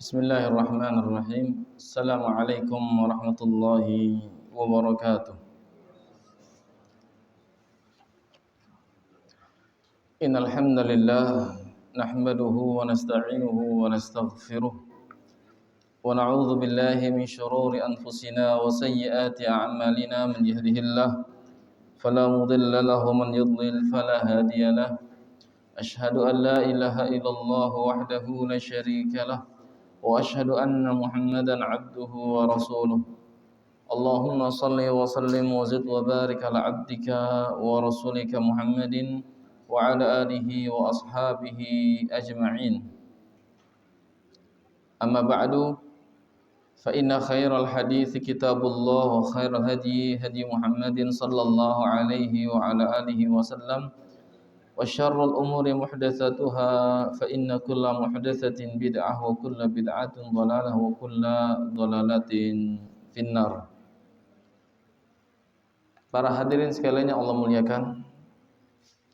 Bismillahirrahmanirrahim. Assalamualaikum warahmatullahi wabarakatuh. Innal hamdalillah nahmaduhu wa nasta'inuhu wa nastaghfiruh wa na'udzu billahi min shururi anfusina wa sayyiati a'malina. Man yahdihillahu fala mudilla lahu wa man yudlil fala hadiya lahu. Ashhadu an la ilaha illallah wahdahu la syarika lahu wa ashhadu anna Muhammadan abduhu wa rasuluh. Allahumma salli wa sallim wa zid wa barik ala abdika wa rasulika Muhammadin wa ala alihi wa ashabihi ajma'in. Amma ba'du, fa inna khairal hadithi kitabullah wa khairal hadi Muhammadin sallallahu alaihi wa ala alihi wa sallam. Wa syarrul umuri muhdatsatuha fa inna kulla muhdatsatin bid'ah wa kulla bid'atin dhalalah wa kulla dhalalatin finnar. Para hadirin sekalian yang Allah muliakan,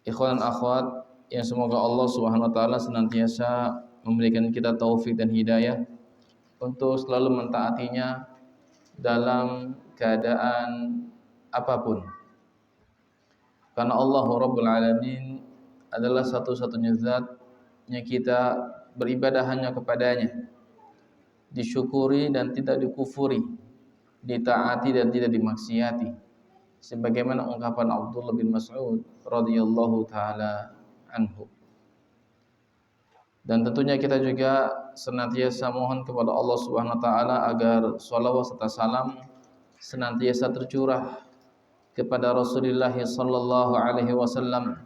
ikhwan dan akhwat yang semoga Allah Subhanahu wa taala senantiasa memberikan kita taufik dan hidayah untuk selalu mentaatinya dalam keadaan apapun. Karena Allah Rabbul Alamin adalah satu-satunya zat yang kita beribadah hanya kepadanya, disyukuri dan tidak dikufuri, ditaati dan tidak dimaksiati, sebagaimana ungkapan Abdullah bin Mas'ud radhiyallahu taala anhu. Dan tentunya kita juga senantiasa mohon kepada Allah Subhanahu wa taala agar shalawat serta salam senantiasa tercurah kepada Rasulullah sallallahu alaihi wasallam,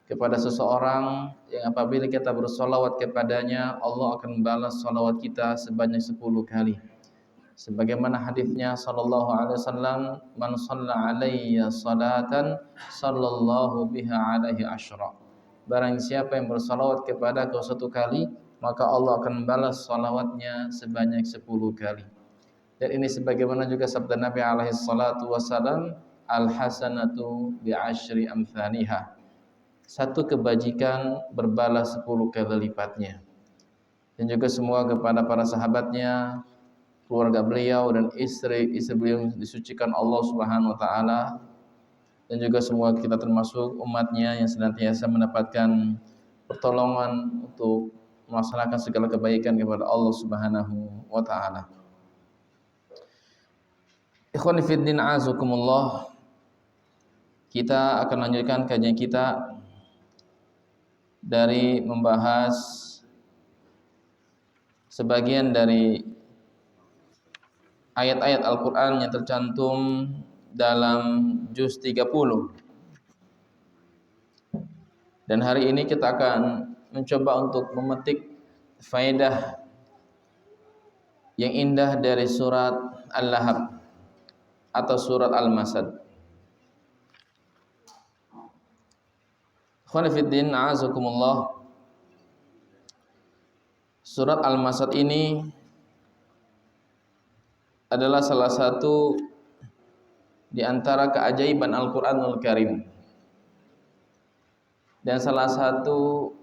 kepada seseorang yang apabila kita bersolawat kepadanya, Allah akan membalas solawat kita sebanyak 10 kali. Sebagaimana hadisnya sallallahu alaihi wasallam, man shalla alayya salatan sallallahu biha alaihi asyra. Barang siapa yang bersolawat kepada kau 1 kali, maka Allah akan membalas solawatnya sebanyak 10 kali. Dan ini sebagaimana juga sabda Nabi alaihi salatu wasallam, al hasanatu bi asyri amthaliha. Satu kebajikan berbalas 10 kali lipatnya. Dan juga semua kepada para sahabatnya, keluarga beliau dan istri beliau yang disucikan Allah Subhanahu wa taala, dan juga semua kita termasuk umatnya yang senantiasa mendapatkan pertolongan untuk melaksanakan segala kebaikan kepada Allah Subhanahu wa taala. Ikhwani fid din, azakumullah. Kita akan lanjutkan kajian kita dari membahas sebagian dari ayat-ayat Al-Quran yang tercantum dalam juz 30. Dan hari ini kita akan mencoba untuk memetik faedah yang indah dari surat Al-Lahab atau surat Al-Masad. Khonifuddin a'azakumullah. Surat Al-Masad ini adalah salah satu di antara keajaiban Al-Quranul Karim, dan salah satu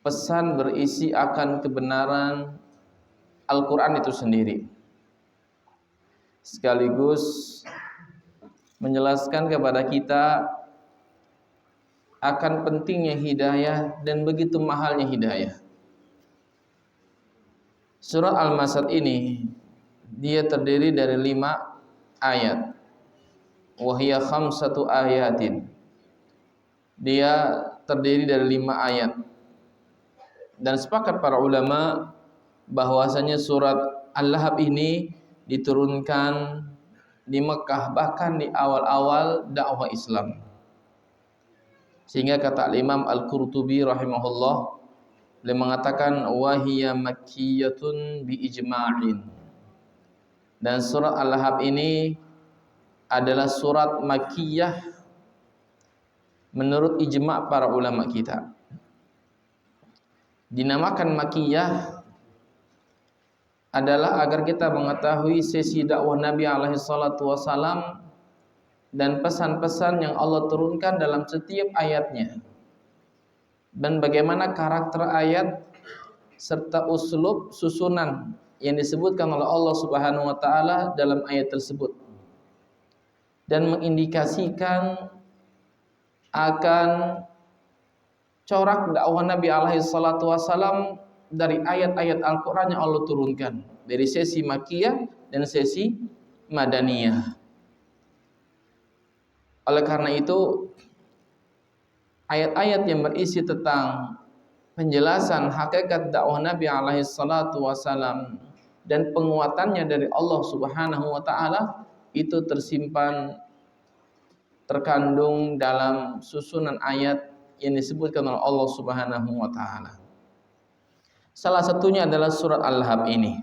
pesan berisi akan kebenaran Al-Quran itu sendiri, sekaligus menjelaskan kepada kita akan pentingnya hidayah dan begitu mahalnya hidayah. Surat Al-Masad ini dia terdiri dari 5 ayat. Wahiyya khamsatu ayatin. Dia terdiri dari 5 ayat. Dan sepakat para ulama bahwasanya surat Al-Lahab ini diturunkan di Mekah, bahkan di awal-awal dakwah Islam. Sehingga kata Imam Al-Qurtubi rahimahullah, beliau mengatakan wahiyya makkiyatun bi ijma'in. Dan surat Al-Lahab ini adalah surat makkiyah menurut ijma' para ulama kita. Dinamakan makkiyah adalah agar kita mengetahui sesi dakwah Nabi alaihi salatu wasalam dan pesan-pesan yang Allah turunkan dalam setiap ayatnya, dan bagaimana karakter ayat serta uslub susunan yang disebutkan oleh Allah Subhanahu wa taala dalam ayat tersebut dan mengindikasikan akan corak dakwah Nabi alaihi salatu wasallam dari ayat-ayat Al-Qur'an yang Allah turunkan dari sesi Makkiyah dan sesi Madaniyah. Oleh karena itu ayat-ayat yang berisi tentang penjelasan hakikat dakwah Nabi alaihi salatu wasallam dan penguatannya dari Allah Subhanahu wa taala itu terkandung dalam susunan ayat yang disebutkan oleh Allah Subhanahu wa taala. Salah satunya adalah surat Al-Lahab ini.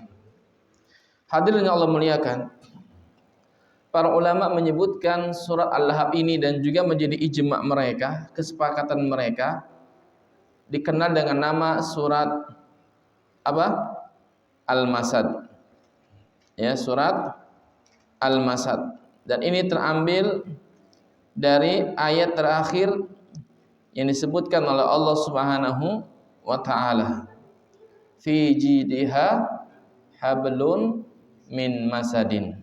Hadirin yang Allah muliakan, para ulama menyebutkan surat Al-Lahab ini dan juga menjadi ijma' mereka, kesepakatan mereka, dikenal dengan nama surat apa? Al-Masad. Ya, surat Al-Masad. Dan ini terambil dari ayat terakhir yang disebutkan oleh Allah Subhanahu wa taala. Fi jidha hablun min masadin.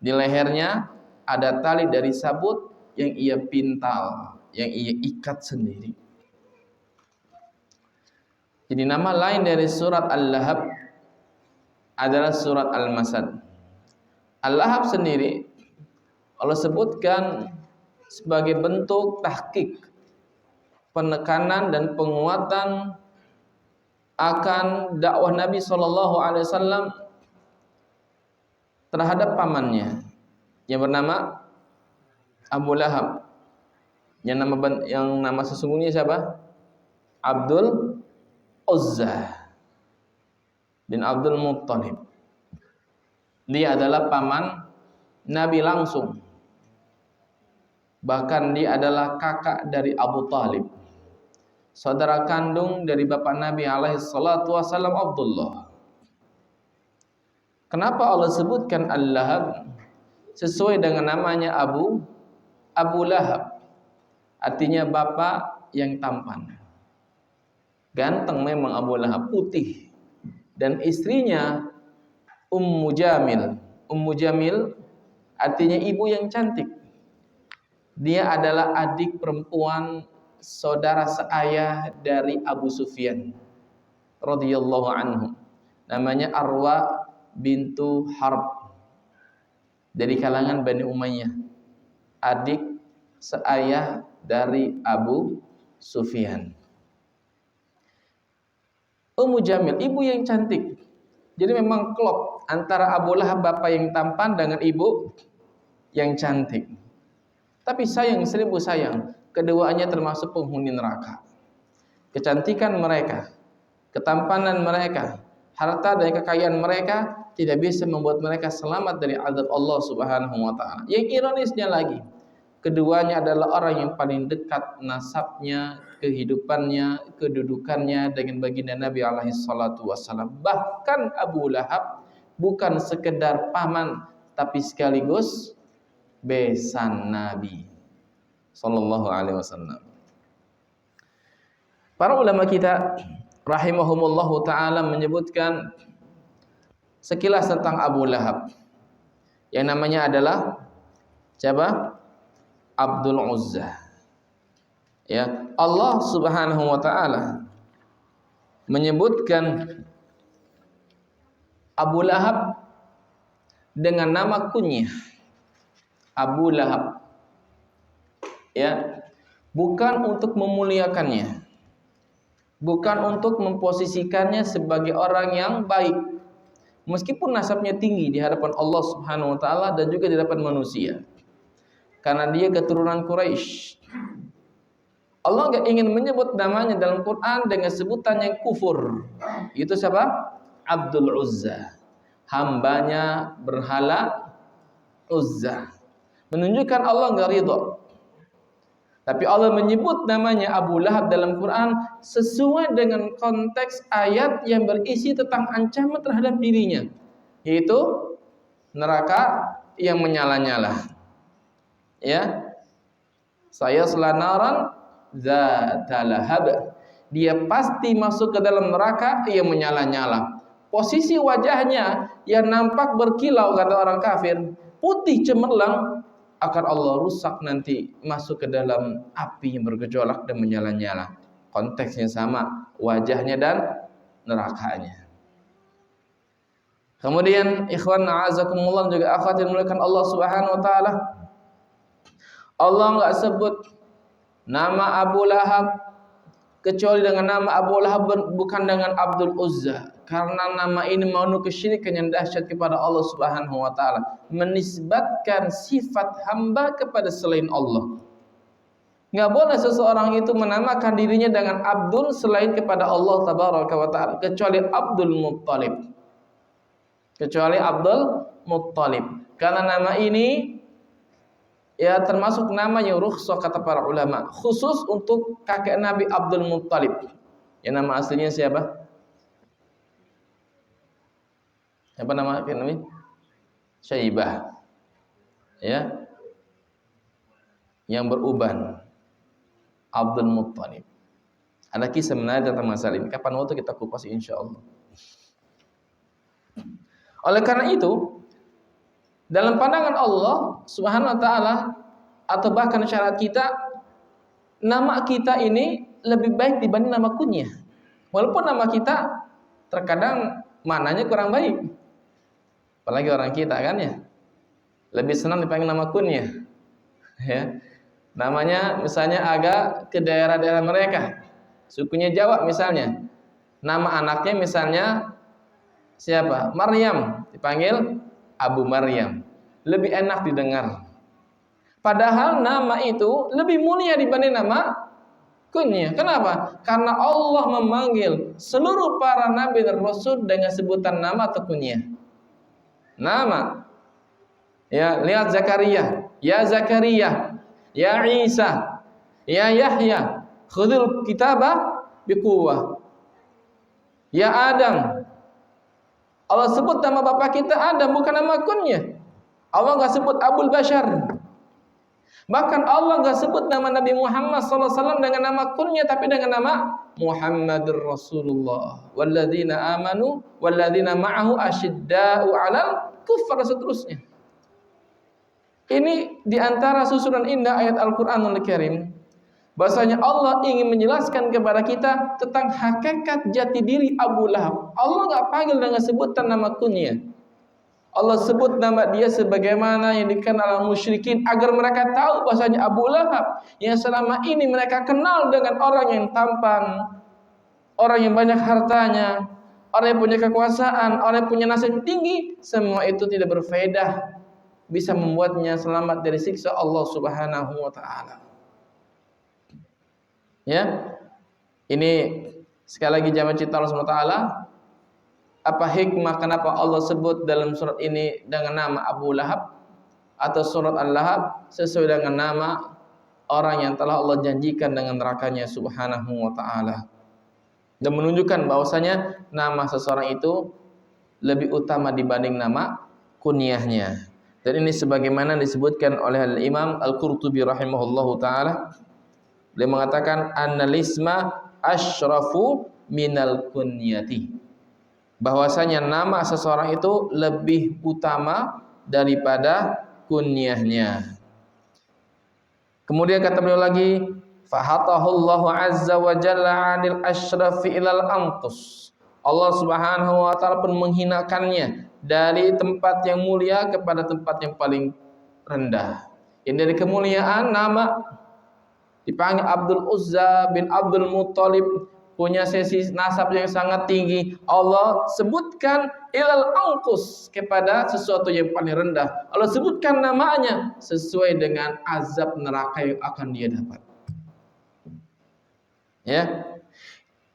Di lehernya ada tali dari sabut yang ia pintal, yang ia ikat sendiri. Jadi nama lain dari surat Al-Lahab adalah surat Al-Masad. Al-Lahab sendiri Allah sebutkan sebagai bentuk tahqiq, penekanan dan penguatan akan dakwah Nabi SAW terhadap pamannya yang bernama Abu Lahab, yang nama sesungguhnya siapa? Abdul Uzza bin Abdul Muttalib. Dia adalah paman Nabi langsung. Bahkan dia adalah kakak dari Abu Talib, saudara kandung dari bapak Nabi alaihi salatu wasallam Abdullah. Kenapa Allah sebutkan Al-Lahab? Sesuai dengan namanya Abu Lahab, artinya bapak yang tampan. Ganteng memang Abu Lahab, putih. Dan istrinya Ummu Jamil. Ummu Jamil artinya ibu yang cantik. Dia adalah adik perempuan saudara seayah dari Abu Sufyan radhiyallahu anhu. Namanya Arwa bintu Harb, dari kalangan Bani Umayyah, adik seayah dari Abu Sufyan. Ummu Jamil, ibu yang cantik. Jadi memang klop antara Abu Lahab bapak yang tampan dengan ibu yang cantik. Tapi sayang, seribu sayang, keduanya termasuk penghuni neraka. Kecantikan mereka, ketampanan mereka, harta dan kekayaan mereka tidak bisa membuat mereka selamat dari azab Allah Subhanahu wa taala. Yang ironisnya lagi, keduanya adalah orang yang paling dekat nasabnya, kehidupannya, kedudukannya dengan baginda Nabi alaihi salatu wasallam. Bahkan Abu Lahab bukan sekedar paman, tapi sekaligus besan Nabi sallallahu alaihi wasallam. Para ulama kita rahimahumullahu taala menyebutkan sekilas tentang Abu Lahab. Yang namanya adalah siapa? Abdul Uzza. Ya, Allah Subhanahu wa taala menyebutkan Abu Lahab dengan nama kunyah Abu Lahab. Ya, bukan untuk memuliakannya, bukan untuk memposisikannya sebagai orang yang baik, meskipun nasabnya tinggi di hadapan Allah Subhanahu wa taala dan juga di hadapan manusia, karena dia keturunan Quraisy. Allah enggak ingin menyebut namanya dalam Quran dengan sebutan yang kufur. Itu siapa? Abdul Uzza, hambanya berhala Uzza. Menunjukkan Allah enggak ridha. Tapi Allah menyebut namanya Abu Lahab dalam Quran sesuai dengan konteks ayat yang berisi tentang ancaman terhadap dirinya, yaitu neraka yang menyala-nyala. Ya, saya selanaran zata lahab dia pasti masuk ke dalam neraka yang menyala-nyala. Posisi wajahnya yang nampak berkilau kata orang kafir, putih cemerlang, akan Allah rusak nanti masuk ke dalam api yang bergejolak dan menyala-nyala. Konteksnya sama, wajahnya dan nerakanya. Kemudian ikhwan a'azakumullah juga akhwat yang dimuliakan Allah Subhanahu wa taala, Allah enggak sebut nama Abu Lahab kecuali dengan nama Abu Lahab, bukan dengan Abdul Uzza, karena nama ini mengandung kesyirikan yang dahsyat kepada Allah Subhanahu wa taala, menisbatkan sifat hamba kepada selain Allah. Enggak boleh seseorang itu menamakan dirinya dengan Abdul selain kepada Allah tabaraka wa taala, kecuali Abdul Muttalib. Kecuali Abdul Muttalib. Karena nama ini ya termasuk nama yang rukhsah kata para ulama, khusus untuk kakek Nabi Abdul Muttalib. Yang nama aslinya siapa? Apa nama kakek Nabi? Syaibah. Ya. Yang beruban. Abdul Muttalib. Ada kisah menarik tentang masalah ini. Kapan waktu kita kupas insyaallah. Oleh karena itu, dalam pandangan Allah Subhanahu wa taala atau bahkan syariat kita, nama kita ini lebih baik dibanding nama kunyah. Walaupun nama kita terkadang mananya kurang baik. Apalagi orang kita kan ya. Lebih senang dipanggil nama kunyah. Ya. Namanya misalnya agak ke daerah-daerah mereka. Sukunya Jawa misalnya. Nama anaknya misalnya siapa? Maryam, dipanggil Abu Maryam. Lebih enak didengar. Padahal nama itu lebih mulia dibanding nama kunyah. Kenapa? Karena Allah memanggil seluruh para nabi dan rasul dengan sebutan nama atau kunyah. Nama. Ya, lihat Zakaria. Ya Zakaria. Ya Isa. Ya Yahya. Khudhul kitaba biquwwah. Ya Adam. Allah sebut nama bapak kita Adam, bukan nama kunyah. Allah enggak sebut Abul Bashar. Bahkan Allah enggak sebut nama Nabi Muhammad SAW dengan nama kunyah, tapi dengan nama Muhammadur Rasulullah. Walladzina amanu walladzina ma'ahu asyidda'u 'alal kuffar, seterusnya. Ini diantara susunan indah ayat Al-Quranul Karim. Bahasanya Allah ingin menjelaskan kepada kita tentang hakikat jati diri Abu Lahab. Allah enggak panggil dengan sebutan nama kunyah. Allah sebut nama dia sebagaimana yang dikenal musyrikin, agar mereka tahu bahasanya Abu Lahab yang selama ini mereka kenal dengan orang yang tampan, orang yang banyak hartanya, orang yang punya kekuasaan, orang yang punya nasib tinggi, semua itu tidak berfaedah, bisa membuatnya selamat dari siksa Allah Subhanahu wa taala. Ya, ini sekali lagi jamaah cinta Allah Subhanahu wa taala, apa hikmah kenapa Allah sebut dalam surat ini dengan nama Abu Lahab atau surat Al-Lahab sesuai dengan nama orang yang telah Allah janjikan dengan nerakanya Subhanahu wa taala, dan menunjukkan bahwasanya nama seseorang itu lebih utama dibanding nama kunyahnya. Dan ini sebagaimana disebutkan oleh Al-Imam Al-Qurtubi rahimahullahu taala. Dia mengatakan annalisma asyrafu minal kunyati. Bahwasanya nama seseorang itu lebih utama daripada kunyahnya. Kemudian kata beliau lagi, fahatahullahu azza wa jalla 'anil asyrafi ilal anqus. Allah Subhanahu wa taala pun menghinakannya dari tempat yang mulia kepada tempat yang paling rendah. Yang dari kemuliaan nama dipanggil Abdul Uzza bin Abdul Muttalib, punya sesi nasab yang sangat tinggi. Allah sebutkan ilal anqus, kepada sesuatu yang paling rendah. Allah sebutkan namanya sesuai dengan azab neraka yang akan dia dapat. Ya.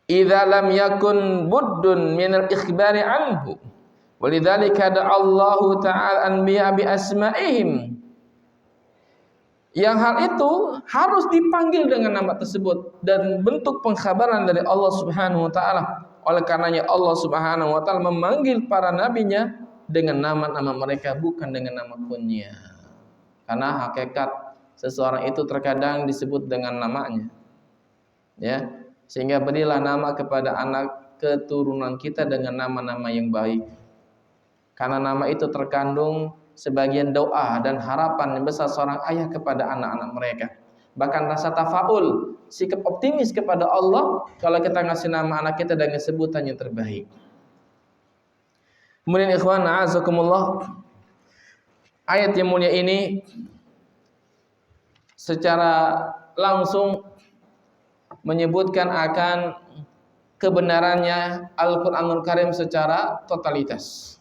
Idza lam yakun buddun minal ikhbari anhu. Walidzalika da'allahu ta'ala anbiya bi asma'ihim. Yang hal itu harus dipanggil dengan nama tersebut dan bentuk pengkhabaran dari Allah Subhanahu wa taala. Oleh karenanya Allah Subhanahu wa taala memanggil para nabinya dengan nama-nama mereka, bukan dengan nama kunyah. Karena hakikat seseorang itu terkadang disebut dengan namanya. Ya. Sehingga berilah nama kepada anak keturunan kita dengan nama-nama yang baik. Karena nama itu terkandung sebagian doa dan harapan yang besar seorang ayah kepada anak-anak mereka. Bahkan rasa tafaul, sikap optimis kepada Allah kalau kita ngasih nama anak kita dengan sebutan yang terbaik. Kemudian ikhwan a'azakumullah, ayat yang mulia ini secara langsung menyebutkan akan kebenarannya Al-Qur'anul Karim secara totalitas.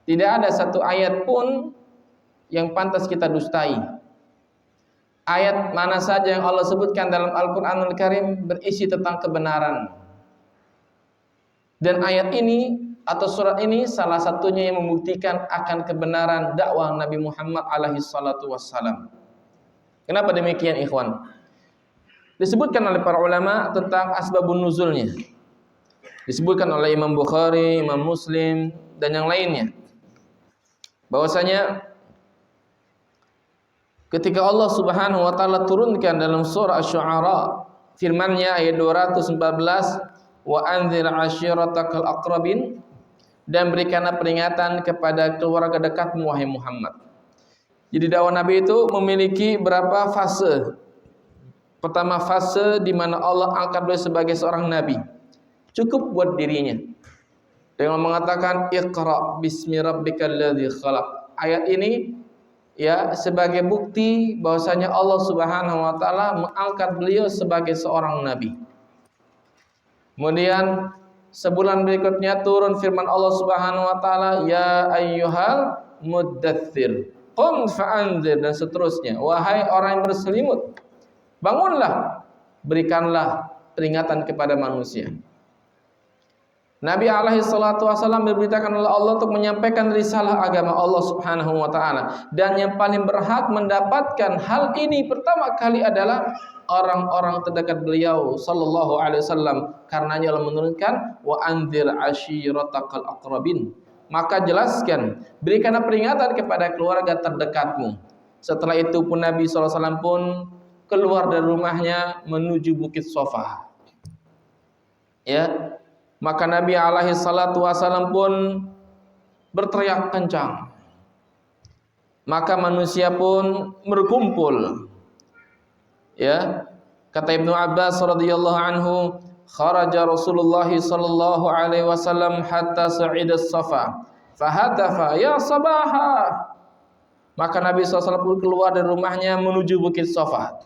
Tidak ada satu ayat pun yang pantas kita dustai. Ayat mana saja yang Allah sebutkan dalam Al-Qur'anul Karim berisi tentang kebenaran. Dan ayat ini atau surat ini salah satunya yang membuktikan akan kebenaran dakwah Nabi Muhammad alaihi salatu wassalam. Kenapa demikian ikhwan? Disebutkan oleh para ulama tentang asbabun nuzulnya. Disebutkan oleh Imam Bukhari, Imam Muslim, dan yang lainnya. Bahwasanya ketika Allah Subhanahu wa taala turunkan dalam surah Asy-Syu'ara, firman-Nya ayat 214, "Wa anzir 'ashiratakal aqrabin," dan berikanlah peringatan kepada keluarga dekatmu wahai Muhammad. Jadi dakwah Nabi itu memiliki berapa fase. Pertama, fase di mana Allah angkat beliau sebagai seorang nabi. Cukup buat dirinya. Dengan mengatakan Iqra bismi rabbikal ladzi khalaq. Ayat ini ya sebagai bukti bahwasanya Allah Subhanahu wa taala mengangkat beliau sebagai seorang nabi. Kemudian sebulan berikutnya turun firman Allah Subhanahu wa taala, ya ayyuhal muddatsir qum fa'anzir, dan seterusnya. Wahai orang yang berselimut, bangunlah, berikanlah peringatan kepada manusia. Nabi alaihi salatu wasallam diberitakan oleh Allah untuk menyampaikan risalah agama Allah Subhanahu wa taala, dan yang paling berhak mendapatkan hal ini pertama kali adalah orang-orang terdekat beliau sallallahu alaihi wasallam. Karenanya Allah menurunkan wa anzir ashiratakal aqrabin. Maka jelaskan, berikanlah peringatan kepada keluarga terdekatmu. Setelah itu pun Nabi sallallahu alaihi wasallam pun keluar dari rumahnya menuju Bukit Sofa. Ya, maka Nabi alaihi salatu wasallam pun berteriak kencang. Maka manusia pun berkumpul. Ya, kata Ibnu Abbas radhiyallahu anhu, kharaja Rasulullah sallallahu alaihi wasallam hatta sa'ida as-safa, fahatafa ya sabaha. Maka Nabi SAW pun keluar dari rumahnya menuju Bukit Sofa.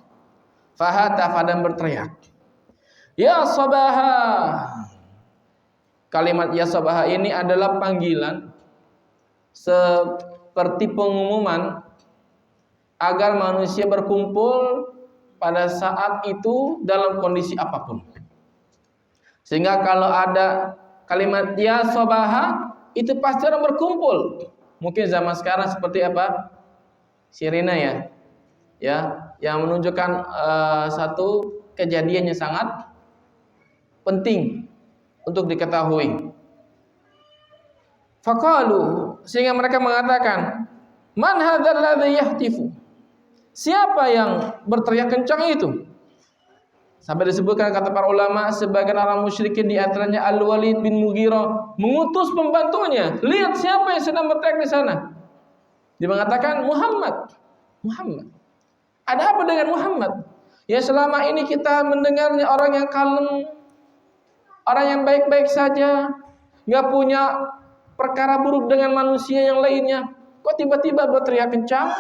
Fahatafa, dan berteriak, ya sabaha. Kalimat ya sabaha ini adalah panggilan seperti pengumuman agar manusia berkumpul pada saat itu dalam kondisi apapun. Sehingga kalau ada kalimat ya sabaha, itu pasti orang berkumpul. Mungkin zaman sekarang seperti apa? Sirine ya, yang menunjukkan satu kejadian yang sangat penting untuk diketahui. Faqalu, sehingga mereka mengatakan, man hadzal ladzi yahtifu? Siapa yang berteriak kencang itu? Sampai disebutkan kata para ulama, sebagian orang musyrikin di antaranya Al-Walid bin Mughirah mengutus pembantunya, lihat siapa yang sedang berteriak di sana. Dia mengatakan Muhammad. Ada apa dengan Muhammad? Ya selama ini kita mendengarnya orang yang kalem, orang yang baik-baik saja, nggak punya perkara buruk dengan manusia yang lainnya. Kok tiba-tiba berteriak kencang?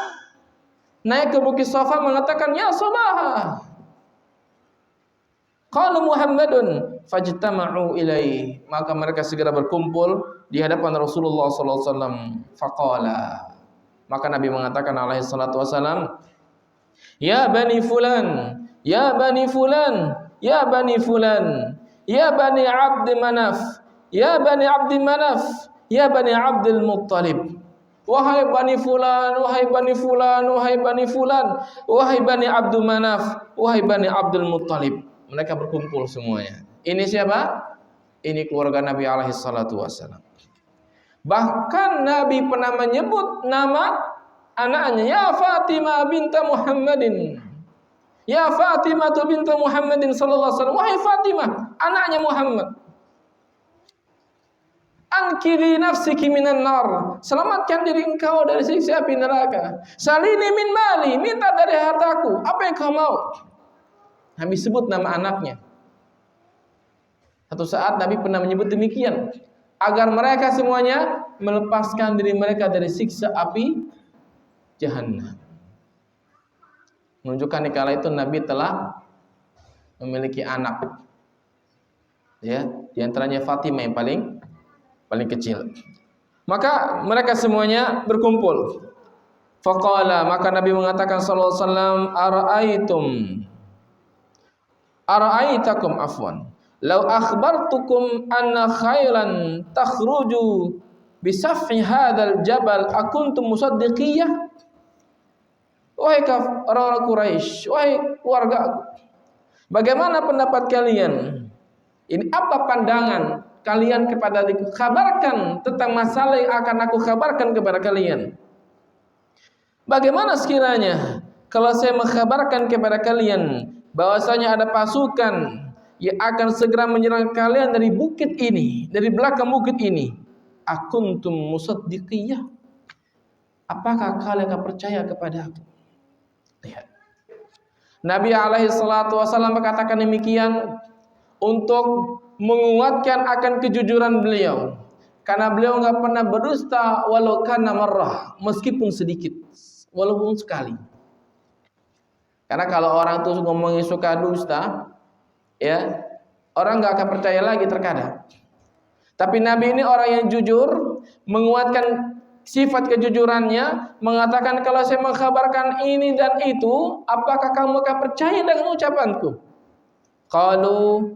Naik ke Bukit Sofa mengatakan ya sabaha. Qala Muhammadun fajtama'u ilaihi. Maka mereka segera berkumpul di hadapan Rasulullah sallallahu alaihi wasallam. Faqala. Maka Nabi mengatakan alaihi salatu wasallam, ya bani fulan, ya bani fulan, ya bani fulan, ya bani Abd Manaf, ya bani Abd Manaf, ya bani Abdul Muttalib. Wahai bani fulan, wahai bani fulan, wahai bani fulan, wahai bani Abdul Manaf, wahai bani Abdul Muttalib. Mereka berkumpul semuanya. Ini siapa? Ini keluarga Nabi alaihi salatu wasallam. Bahkan Nabi pernah menyebut nama anaknya, ya Fatimah binta Muhammadin. Ya Fatimah bint Muhammadin sallallahu alaihi wasallam, wahai Fatimah, anaknya Muhammad. Ankiri nafsiki minan nar, selamatkan diri engkau dari siksa api neraka. Salini min mali, minta dari hartaku, apa yang kau mau? Nabi sebut nama anaknya. Satu saat Nabi pernah menyebut demikian, agar mereka semuanya melepaskan diri mereka dari siksa api Jahannam. Menunjukkan kala itu Nabi telah memiliki anak. Ya, di antaranya Fatimah yang paling kecil. Maka mereka semuanya berkumpul. Faqala, maka Nabi mengatakan sallallahu alaihi wasallam, ara'aitakum afwan, law akhbartukum anna khailan takhruju bisafhi hadzal jabal akuntum musaddiqiyah. Wahai orang-orang Quraisy, wahai keluarga, bagaimana pendapat kalian? Ini apa pandangan kalian kepada aku? Kabarkan tentang masalah yang akan aku kabarkan kepada kalian. Bagaimana sekiranya kalau saya mengkabarkan kepada kalian bahwasanya ada pasukan yang akan segera menyerang kalian dari bukit ini, dari belakang bukit ini? Akuntum musaddiqiyah. Apakah kalian akan percaya kepada aku? Lihat. Nabi alaihi salatu wasallam mengatakan demikian untuk menguatkan akan kejujuran beliau, karena beliau enggak pernah berdusta walau kana marrah, meskipun sedikit, walaupun sekali. Karena kalau orang tuh ngomongin suka dusta, ya, orang enggak akan percaya lagi terkadang. Tapi Nabi ini orang yang jujur, menguatkan sifat kejujurannya, mengatakan kalau saya mengkhabarkan ini dan itu, apakah kamu akan percaya dengan ucapanku? Qalu,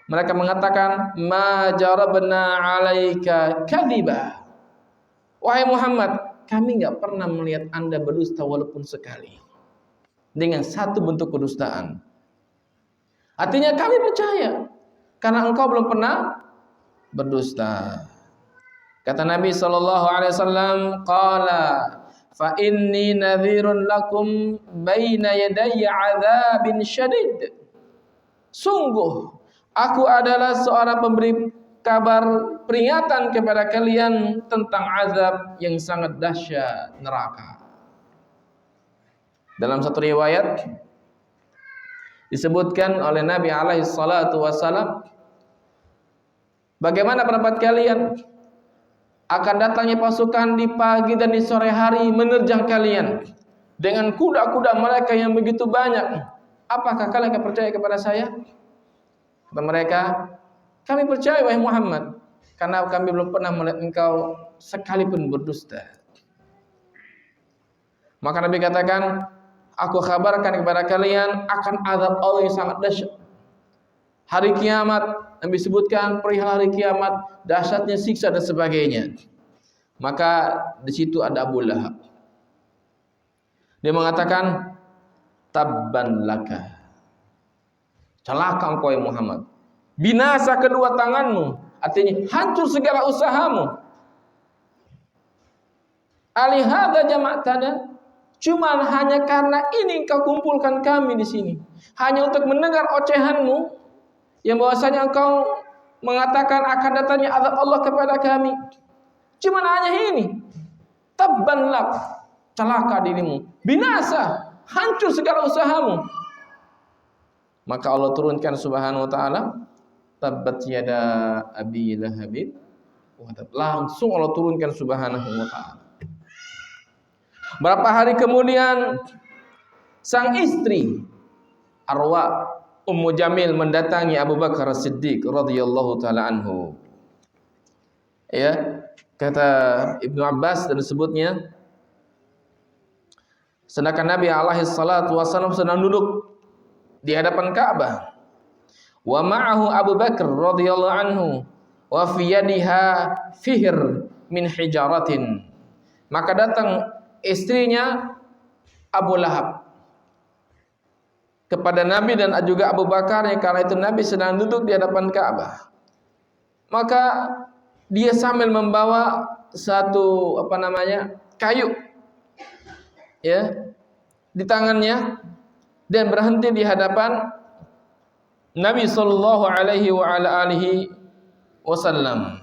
mereka mengatakan, ma jarabna 'alaika kadhiba. Wahai Muhammad, kami enggak pernah melihat Anda berdusta walaupun sekali, dengan satu bentuk kedustaan. Artinya kami percaya karena engkau belum pernah berdusta. Kata Nabi sallallahu alaihi wasallam, qala fa inni nadhirun lakum baina yadayya 'adzabin syadid. Sungguh aku adalah seorang pemberi kabar peringatan kepada kalian tentang azab yang sangat dahsyat neraka. Dalam satu riwayat disebutkan oleh Nabi alaihi salatu wasallam, bagaimana pendapat kalian akan datangnya pasukan di pagi dan di sore hari menerjang kalian dengan kuda-kuda mereka yang begitu banyak? Apakah kalian akan percaya kepada saya? Kata mereka, kami percaya wahai Muhammad, karena kami belum pernah melihat engkau sekalipun berdusta. Maka Nabi katakan, aku kabarkan kepada kalian akan azab Allah yang sangat dahsyat. Hari kiamat, Nabi sebutkan perihal hari kiamat, dahsyatnya siksa dan sebagainya. Maka di situ ada Abu Lahab. Dia mengatakan, tabban laka. Celaka engkau ya Muhammad. Binasa kedua tanganmu. Artinya hancur segala usahamu. Alihada jama'tana. Cuma hanya karena ini engkau kumpulkan kami di sini. Hanya untuk mendengar ocehanmu yang bahwasanya engkau mengatakan akan datangnya azab Allah kepada kami. Cuma hanya ini. Tabban lak. Celaka dirimu. Binasa. Hancur segala usahamu. Maka Allah turunkan subhanahu wa ta'ala, tabbat yada abi lahabin, langsung Allah turunkan subhanahu wa ta'ala. Berapa hari kemudian sang istri Arwa Ummu Jamil mendatangi Abu Bakar As-Siddiq radhiyallahu ta'ala anhu. Ya, kata Ibnu Abbas dan disebutnya, sedangkan Nabi alaihi salatu wasallam sedang duduk di hadapan Ka'bah. Wa ma'ahu Abu Bakar radhiyallahu anhu wa fi yadiha fihr min hijaratin. Maka datang istrinya Abu Lahab kepada Nabi dan juga Abu Bakar, yang karena itu Nabi sedang duduk di hadapan Ka'bah. Maka dia sambil membawa satu kayu, ya, di tangannya. dan berhenti di hadapan Nabi sallallahu alaihi wasallam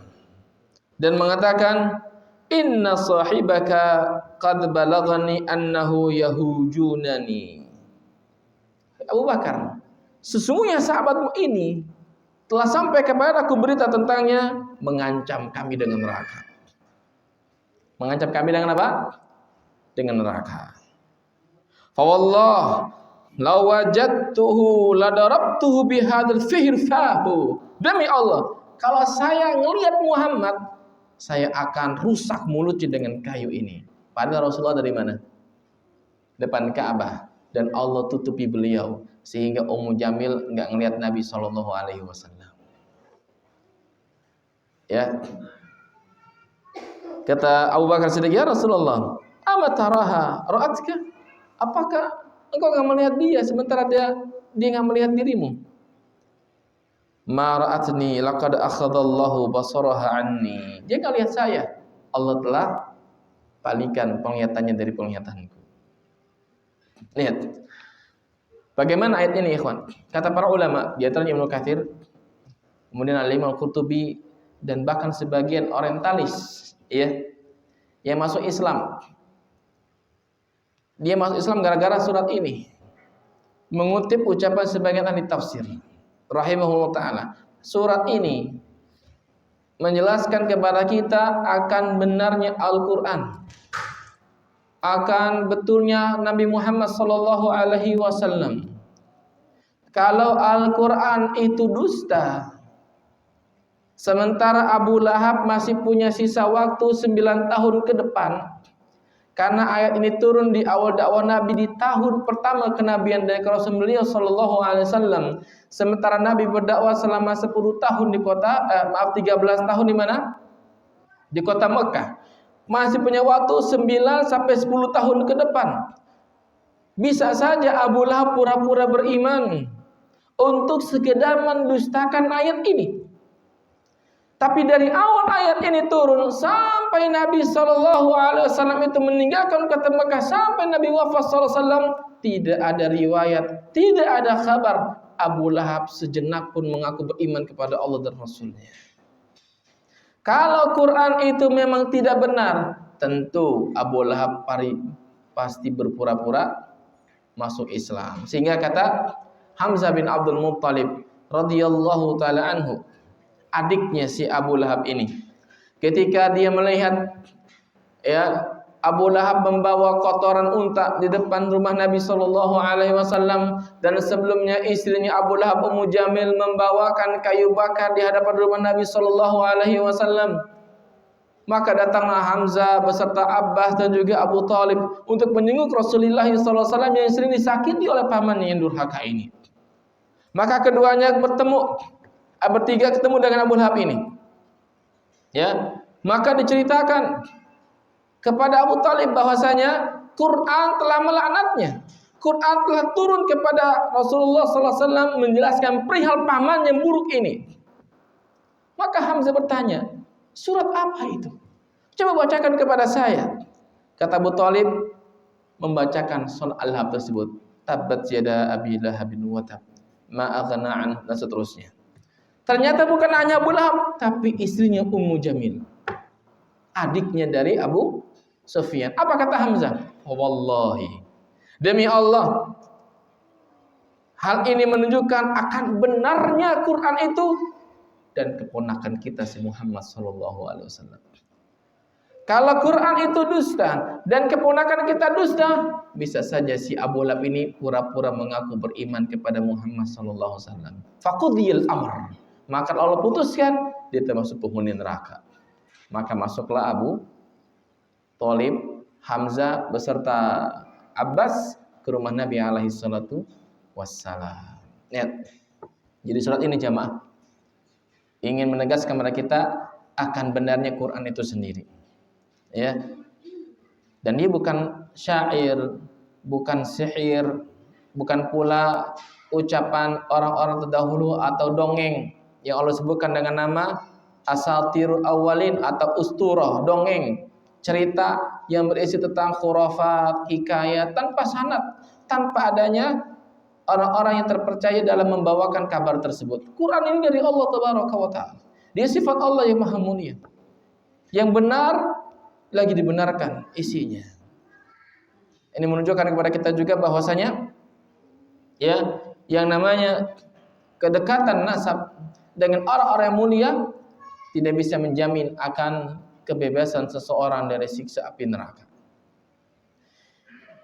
dan mengatakan, "Inna sahibaka qad balaghani annahu yahujunani." Abu Bakar, sesungguhnya sahabatmu ini telah sampai kepadaku berita tentangnya, mengancam kami dengan neraka. Mengancam kami dengan apa? Dengan neraka. Fa wallah law wajadtuhu ladarabtuhu bihadzal fihr fahu. Demi Allah, kalau saya ngelihat Muhammad, saya akan rusak mulutnya dengan kayu ini. Padahal Rasulullah dari mana? Depan Ka'bah, dan Allah tutupi beliau sehingga Ummu Jamil enggak ngelihat Nabi sallallahu alaihi wasallam. Ya. Kata Abu Bakar Siddiq, "Ya Rasulullah, amataraha ra'atka?" Apakah engkau enggak melihat dia sementara dia enggak melihat dirimu? "Ma ra'atni laqad akhadallahu basaraha anni." Dia enggak lihat saya. Allah telah palingkan penglihatannya dari penglihatanku. Lihat. Bagaimana ayat ini, ikhwan? Kata para ulama, di antaranya Ibnu Katsir, kemudian Al-Imam Al-Qurtubi, dan bahkan sebagian orientalis, ya, yang masuk Islam. Dia masuk Islam gara-gara surat ini. Mengutip ucapan sebagian ahli tafsir rahimahullah taala. Surat ini menjelaskan kepada kita akan benarnya Al-Qur'an, akan betulnya Nabi Muhammad sallallahu alaihi wasallam. Kalau Al-Qur'an itu dusta, sementara Abu Lahab masih punya sisa waktu 9 tahun ke depan, karena ayat ini turun di awal dakwah Nabi di tahun pertama kenabian dari Rasul beliau sallallahu alaihi wasallam. Sementara Nabi berdakwah selama 10 tahun di kota 13 tahun di mana? Di kota Mekah. Masih punya waktu 9 sampai 10 tahun ke depan. Bisa saja Abu Lahab pura-pura beriman untuk sekedar mendustakan ayat ini. Tapi dari awal ayat ini turun sampai Nabi SAW itu meninggalkan kota Mekah, sampai Nabi wafat SAW, tidak ada riwayat, tidak ada kabar Abu Lahab sejenak pun mengaku beriman kepada Allah dan Rasulnya. Kalau Quran itu memang tidak benar, tentu Abu Lahab pasti berpura-pura masuk Islam. Sehingga kata Hamzah bin Abdul Muttalib radhiyallahu taala anhu, adiknya si Abu Lahab ini, ketika dia melihat ya Abu Lahab membawa kotoran unta di depan rumah Nabi sallallahu alaihi wasallam, dan sebelumnya istrinya Abu Lahab Ummu Jamil membawakan kayu bakar di hadapan rumah Nabi sallallahu alaihi wasallam, maka datanglah Hamzah beserta Abbas dan juga Abu Thalib untuk menyenguk Rasulullah sallallahu alaihi wasallam yang sering disakiti oleh pamannya yang durhaka ini. Maka keduanya bertiga ketemu dengan Abu Lahab ini. Ya, maka diceritakan kepada Abu Thalib bahwasanya Quran telah melaknatnya. Quran telah turun kepada Rasulullah sallallahu alaihi wasallam menjelaskan perihal paman yang buruk ini. Maka Hamzah bertanya, "Surat apa itu? Coba bacakan kepada saya." Kata Abu Thalib membacakan surat Al-Lahab tersebut. Tabbat yada Abi Lahabin wa tab, ma aghna anhu, dan seterusnya. Ternyata bukan hanya Abu Lahab, tapi istrinya Ummu Jamil, adiknya dari Abu Sufyan. Apa kata Hamzah? Oh, wallahi, demi Allah, hal ini menunjukkan akan benarnya Quran itu dan keponakan kita si Muhammad sallallahu alaihi wasallam. Kalau Quran itu dusta dan keponakan kita dusta, bisa saja si Abu Lahab ini pura-pura mengaku beriman kepada Muhammad sallallahu alaihi wasallam. Faqudiyal amr, maka Allah putuskan dia termasuk penghuni neraka. Maka masuklah Abu Thalib, Hamzah beserta Abbas ke rumah Nabi alaihi salatu wassalam. Lihat. Jadi surat ini jamaah ingin menegaskan kepada kita akan benarnya Quran itu sendiri. Ya. Dan dia bukan syair, bukan sihir, bukan pula ucapan orang-orang terdahulu atau dongeng yang Allah sebutkan dengan nama asatirul awwalin atau usturah, dongeng, cerita yang berisi tentang khurafat, hikayat tanpa sanad, tanpa adanya orang-orang yang terpercaya dalam membawakan kabar tersebut. Quran ini dari Allah Tabaraka wa Ta'ala. Dia sifat Allah yang maha mulia. Yang benar lagi dibenarkan isinya. Ini menunjukkan kepada kita juga bahwasanya ya, yang namanya kedekatan nasab dengan orang-orang yang mulia tidak bisa menjamin akan kebebasan seseorang dari siksa api neraka.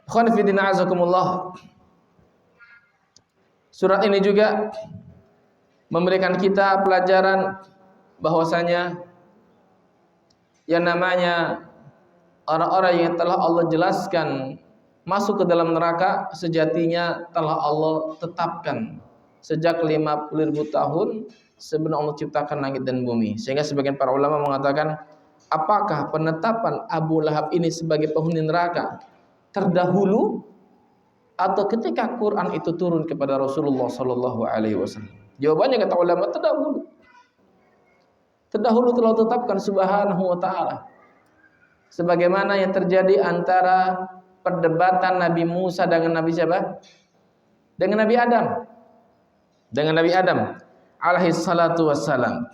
Ikhwan fillah azakumullah. Surat ini juga memberikan kita pelajaran bahwasanya yang namanya orang-orang yang telah Allah jelaskan masuk ke dalam neraka sejatinya telah Allah tetapkan sejak 50.000 tahun sebelum Allah ciptakan langit dan bumi. Sehingga sebagian para ulama mengatakan, apakah penetapan Abu Lahab ini sebagai penghuni neraka terdahulu atau ketika Quran itu turun kepada Rasulullah sallallahu alaihi wasallam? Jawabannya kata ulama terdahulu. Terdahulu telah ditetapkan subhanahu wa ta'ala. Sebagaimana yang terjadi antara perdebatan Nabi Musa dengan Nabi siapa? Dengan Nabi Adam. Dengan Nabi Adam alaihi salatu wassalam.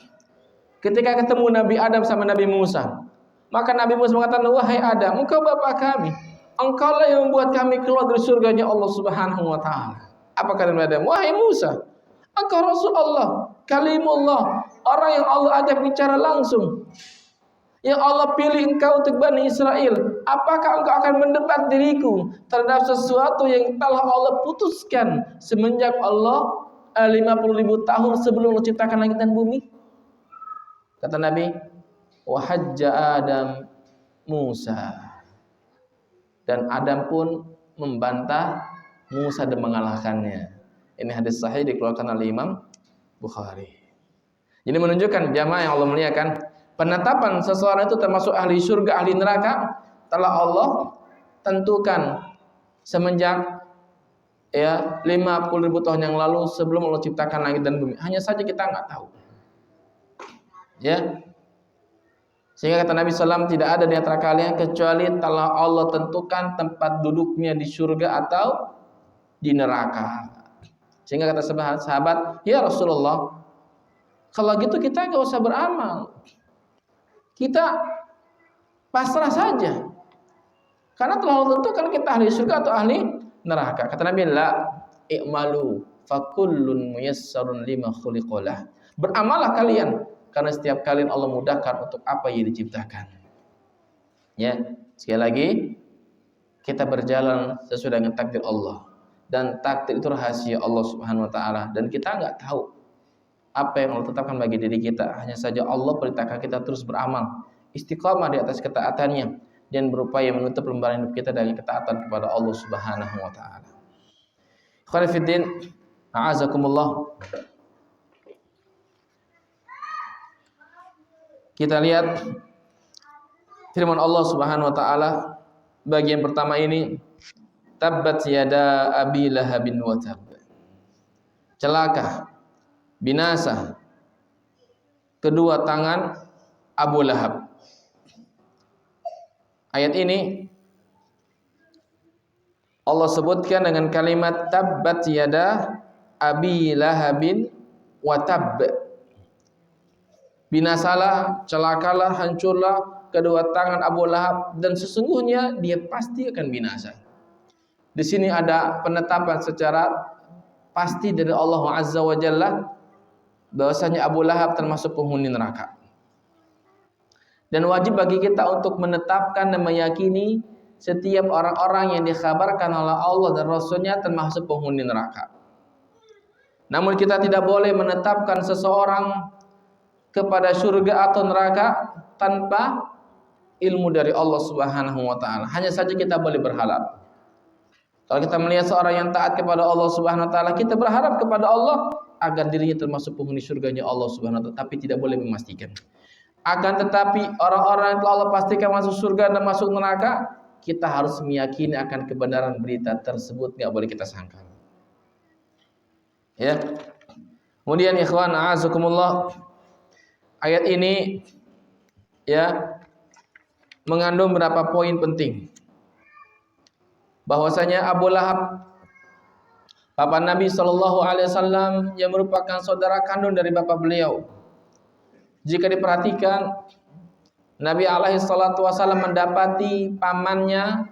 Ketika ketemu Nabi Adam sama Nabi Musa, maka Nabi Musa mengatakan, wahai Adam, engkau bapak kami, engkaulah yang membuat kami keluar dari surganya Allah subhanahu wa ta'ala. Apa kata Nabi Adam? Wahai Musa, engkau Rasul Allah, kalimullah, orang yang Allah ajak bicara langsung, yang Allah pilih engkau untuk Bani Israel. Apakah engkau akan mendebat diriku terhadap sesuatu yang telah Allah putuskan semenjak Allah 50.000 tahun sebelum Allah ciptakan langit dan bumi? Kata Nabi, wahajja Adam Musa, dan Adam pun membantah Musa dan mengalahkannya. Ini hadis sahih dikeluarkan oleh Imam Bukhari. Ini menunjukkan jamaah yang Allah muliakan, penetapan seseorang itu termasuk ahli surga, ahli neraka telah Allah tentukan semenjak 50.000 tahun yang lalu sebelum Allah ciptakan langit dan bumi. Hanya saja kita nggak tahu. Ya. Sehingga kata Nabi SAW, tidak ada di antara kalian kecuali telah Allah tentukan tempat duduknya di surga atau di neraka. Sehingga kata sahabat, ya Rasulullah, kalau gitu kita nggak usah beramal, kita pasrah saja, karena telah Allah tentukan kita ahli surga atau ahli neraka. Kata Nabi, la i'malu fakullun muyassarun lima khuliqalah. Beramallah kalian, karena setiap kalian Allah mudahkan untuk apa yang diciptakan. Ya, sekali lagi kita berjalan sesuai dengan takdir Allah, dan takdir itu rahasia Allah Subhanahu wa taala, dan kita enggak tahu apa yang Allah tetapkan bagi diri kita. Hanya saja Allah perintahkan kita terus beramal, istiqamah di atas ketaatannya, dan berupaya menutup lembaran hidup kita dengan ketaatan kepada Allah Subhanahu wa taala. Ikhwan fillah, a'azakumullah. Kita lihat firman Allah Subhanahu wa taala bagian pertama ini, tabbat yada abi lahabin wa tab. Celaka, binasa kedua tangan Abu Lahab. Ayat ini Allah sebutkan dengan kalimat tabbat yada abi lahabin wa tab. Binasalah, celakalah, hancurlah kedua tangan Abu Lahab, dan sesungguhnya dia pasti akan binasa. Di sini ada penetapan secara pasti dari Allah Azza wa Jalla bahwasanya Abu Lahab termasuk penghuni neraka. Dan wajib bagi kita untuk menetapkan dan meyakini setiap orang-orang yang dikhabarkan oleh Allah dan Rasulnya termasuk penghuni neraka. Namun kita tidak boleh menetapkan seseorang kepada surga atau neraka tanpa ilmu dari Allah Subhanahu wa taala. Hanya saja kita boleh berharap. Kalau kita melihat seorang yang taat kepada Allah Subhanahu wa taala, kita berharap kepada Allah agar dirinya termasuk penghuni surganya Allah Subhanahu wa taala, tapi tidak boleh memastikan. Akan tetapi orang-orang yang telah Allah pastikan masuk surga dan masuk neraka, kita harus meyakini akan kebenaran berita tersebut, enggak boleh kita sangkal. Ya. Kemudian ikhwan a'azakumullah, ayat ini ya mengandung beberapa poin penting. Bahwasanya Abu Lahab Papa Nabi Shallallahu Alaihi Wasallam yang merupakan saudara kandung dari bapak beliau. Jika diperhatikan, Nabi alaihi salatu wasallam mendapati pamannya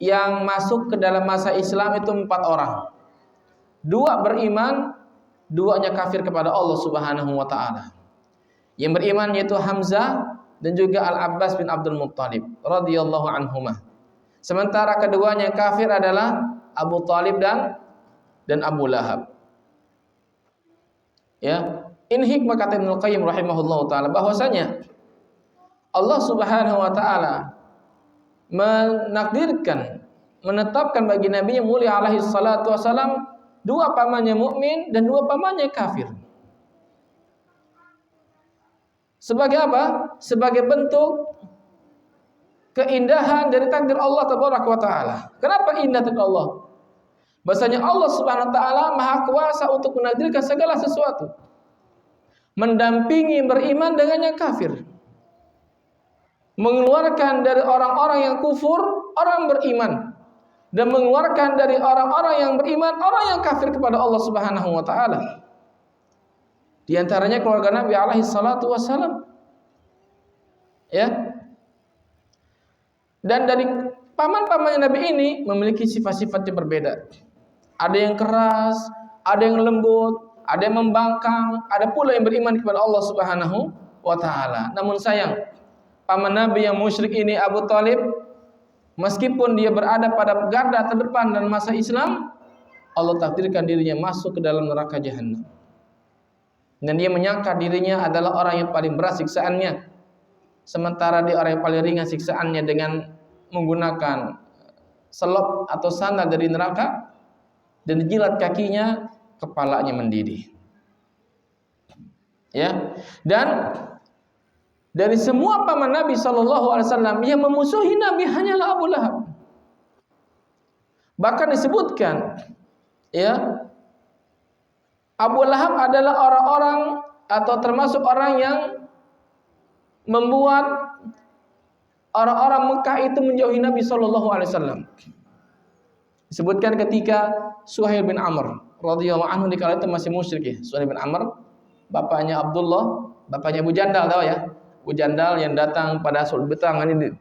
yang masuk ke dalam masa Islam itu 4 orang. 2 beriman, 2-nya kafir kepada Allah Subhanahu wa taala. Yang beriman yaitu Hamzah dan juga Al-Abbas bin Abdul Muttalib radhiyallahu anhumah. Sementara keduanya kafir adalah Abu Talib dan Abu Lahab. Ya, ini hikmah kata Ibnu Qayyim rahimahullahu taala bahwasanya Allah Subhanahu wa taala menakdirkan, menetapkan bagi Nabi yang mulia alaihi salatu wasalam 2 pamannya mukmin dan 2 pamannya kafir. Sebagai apa? Sebagai bentuk keindahan dari takdir Allah tabaraka wa taala. Kenapa indah takdir Allah? Bahasanya Allah Subhanahu wa taala Maha Kuasa untuk menakdirkan segala sesuatu. Mendampingi beriman dengan yang kafir. Mengeluarkan dari orang-orang yang kufur orang beriman, dan mengeluarkan dari orang-orang yang beriman orang yang kafir kepada Allah Subhanahu wa taala. Di antaranya keluarga Nabi alaihi salatu wasallam. Ya. Dan dari paman-paman Nabi ini memiliki sifat-sifat yang berbeda. Ada yang keras, ada yang lembut, ada yang membangkang, ada pula yang beriman kepada Allah Subhanahu wa taala. Namun sayang, paman Nabi yang musyrik ini Abu Talib, meskipun dia berada pada garda terdepan dalam masa Islam, Allah takdirkan dirinya masuk ke dalam neraka jahanam. Dan dia menyangka dirinya adalah orang yang paling berat siksaannya, sementara dia orang yang paling ringan siksaannya dengan menggunakan selop atau sandal dari neraka, dan dijilat kakinya, kepalanya mendidih. Ya, dan dari semua paman Nabi Shallallahu Alaihi Wasallam yang memusuhi Nabi hanyalah Abu Lahab. Bahkan disebutkan, ya, Abu Lahab adalah orang-orang atau termasuk orang yang membuat orang-orang Mekah itu menjauhi Nabi Shallallahu Alaihi Wasallam. Disebutkan ketika Suhail bin Amr radhiyallahu anhu di kala itu masih musyrik ya. Suhail bin Amr, bapaknya Abdullah, bapaknya Abu Jandal, tahu ya? Abu Jandal yang datang pada sulh betang ini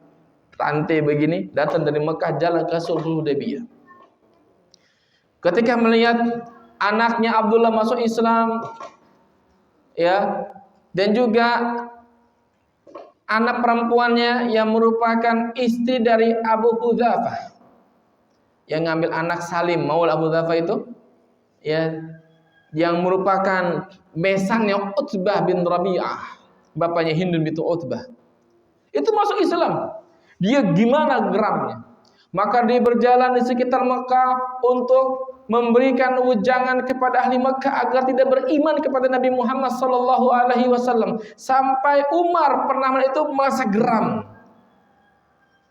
rantai begini, datang dari Mekah jalan ke Sulhul Hudaybiyah. Ketika melihat anaknya Abdullah masuk Islam, ya, dan juga anak perempuannya yang merupakan istri dari Abu Hudzafah, yang ngambil anak Salim maul Abu Hudzafah itu, ya, yang merupakan besannya Utbah bin Rabi'ah, bapaknya Hindun bintu Utbah, itu masuk Islam. Dia gimana geramnya? Maka dia berjalan di sekitar Mekah untuk memberikan ujangan kepada ahli Mekah agar tidak beriman kepada Nabi Muhammad sallallahu alaihi wasallam. Sampai Umar pernah itu merasa geram.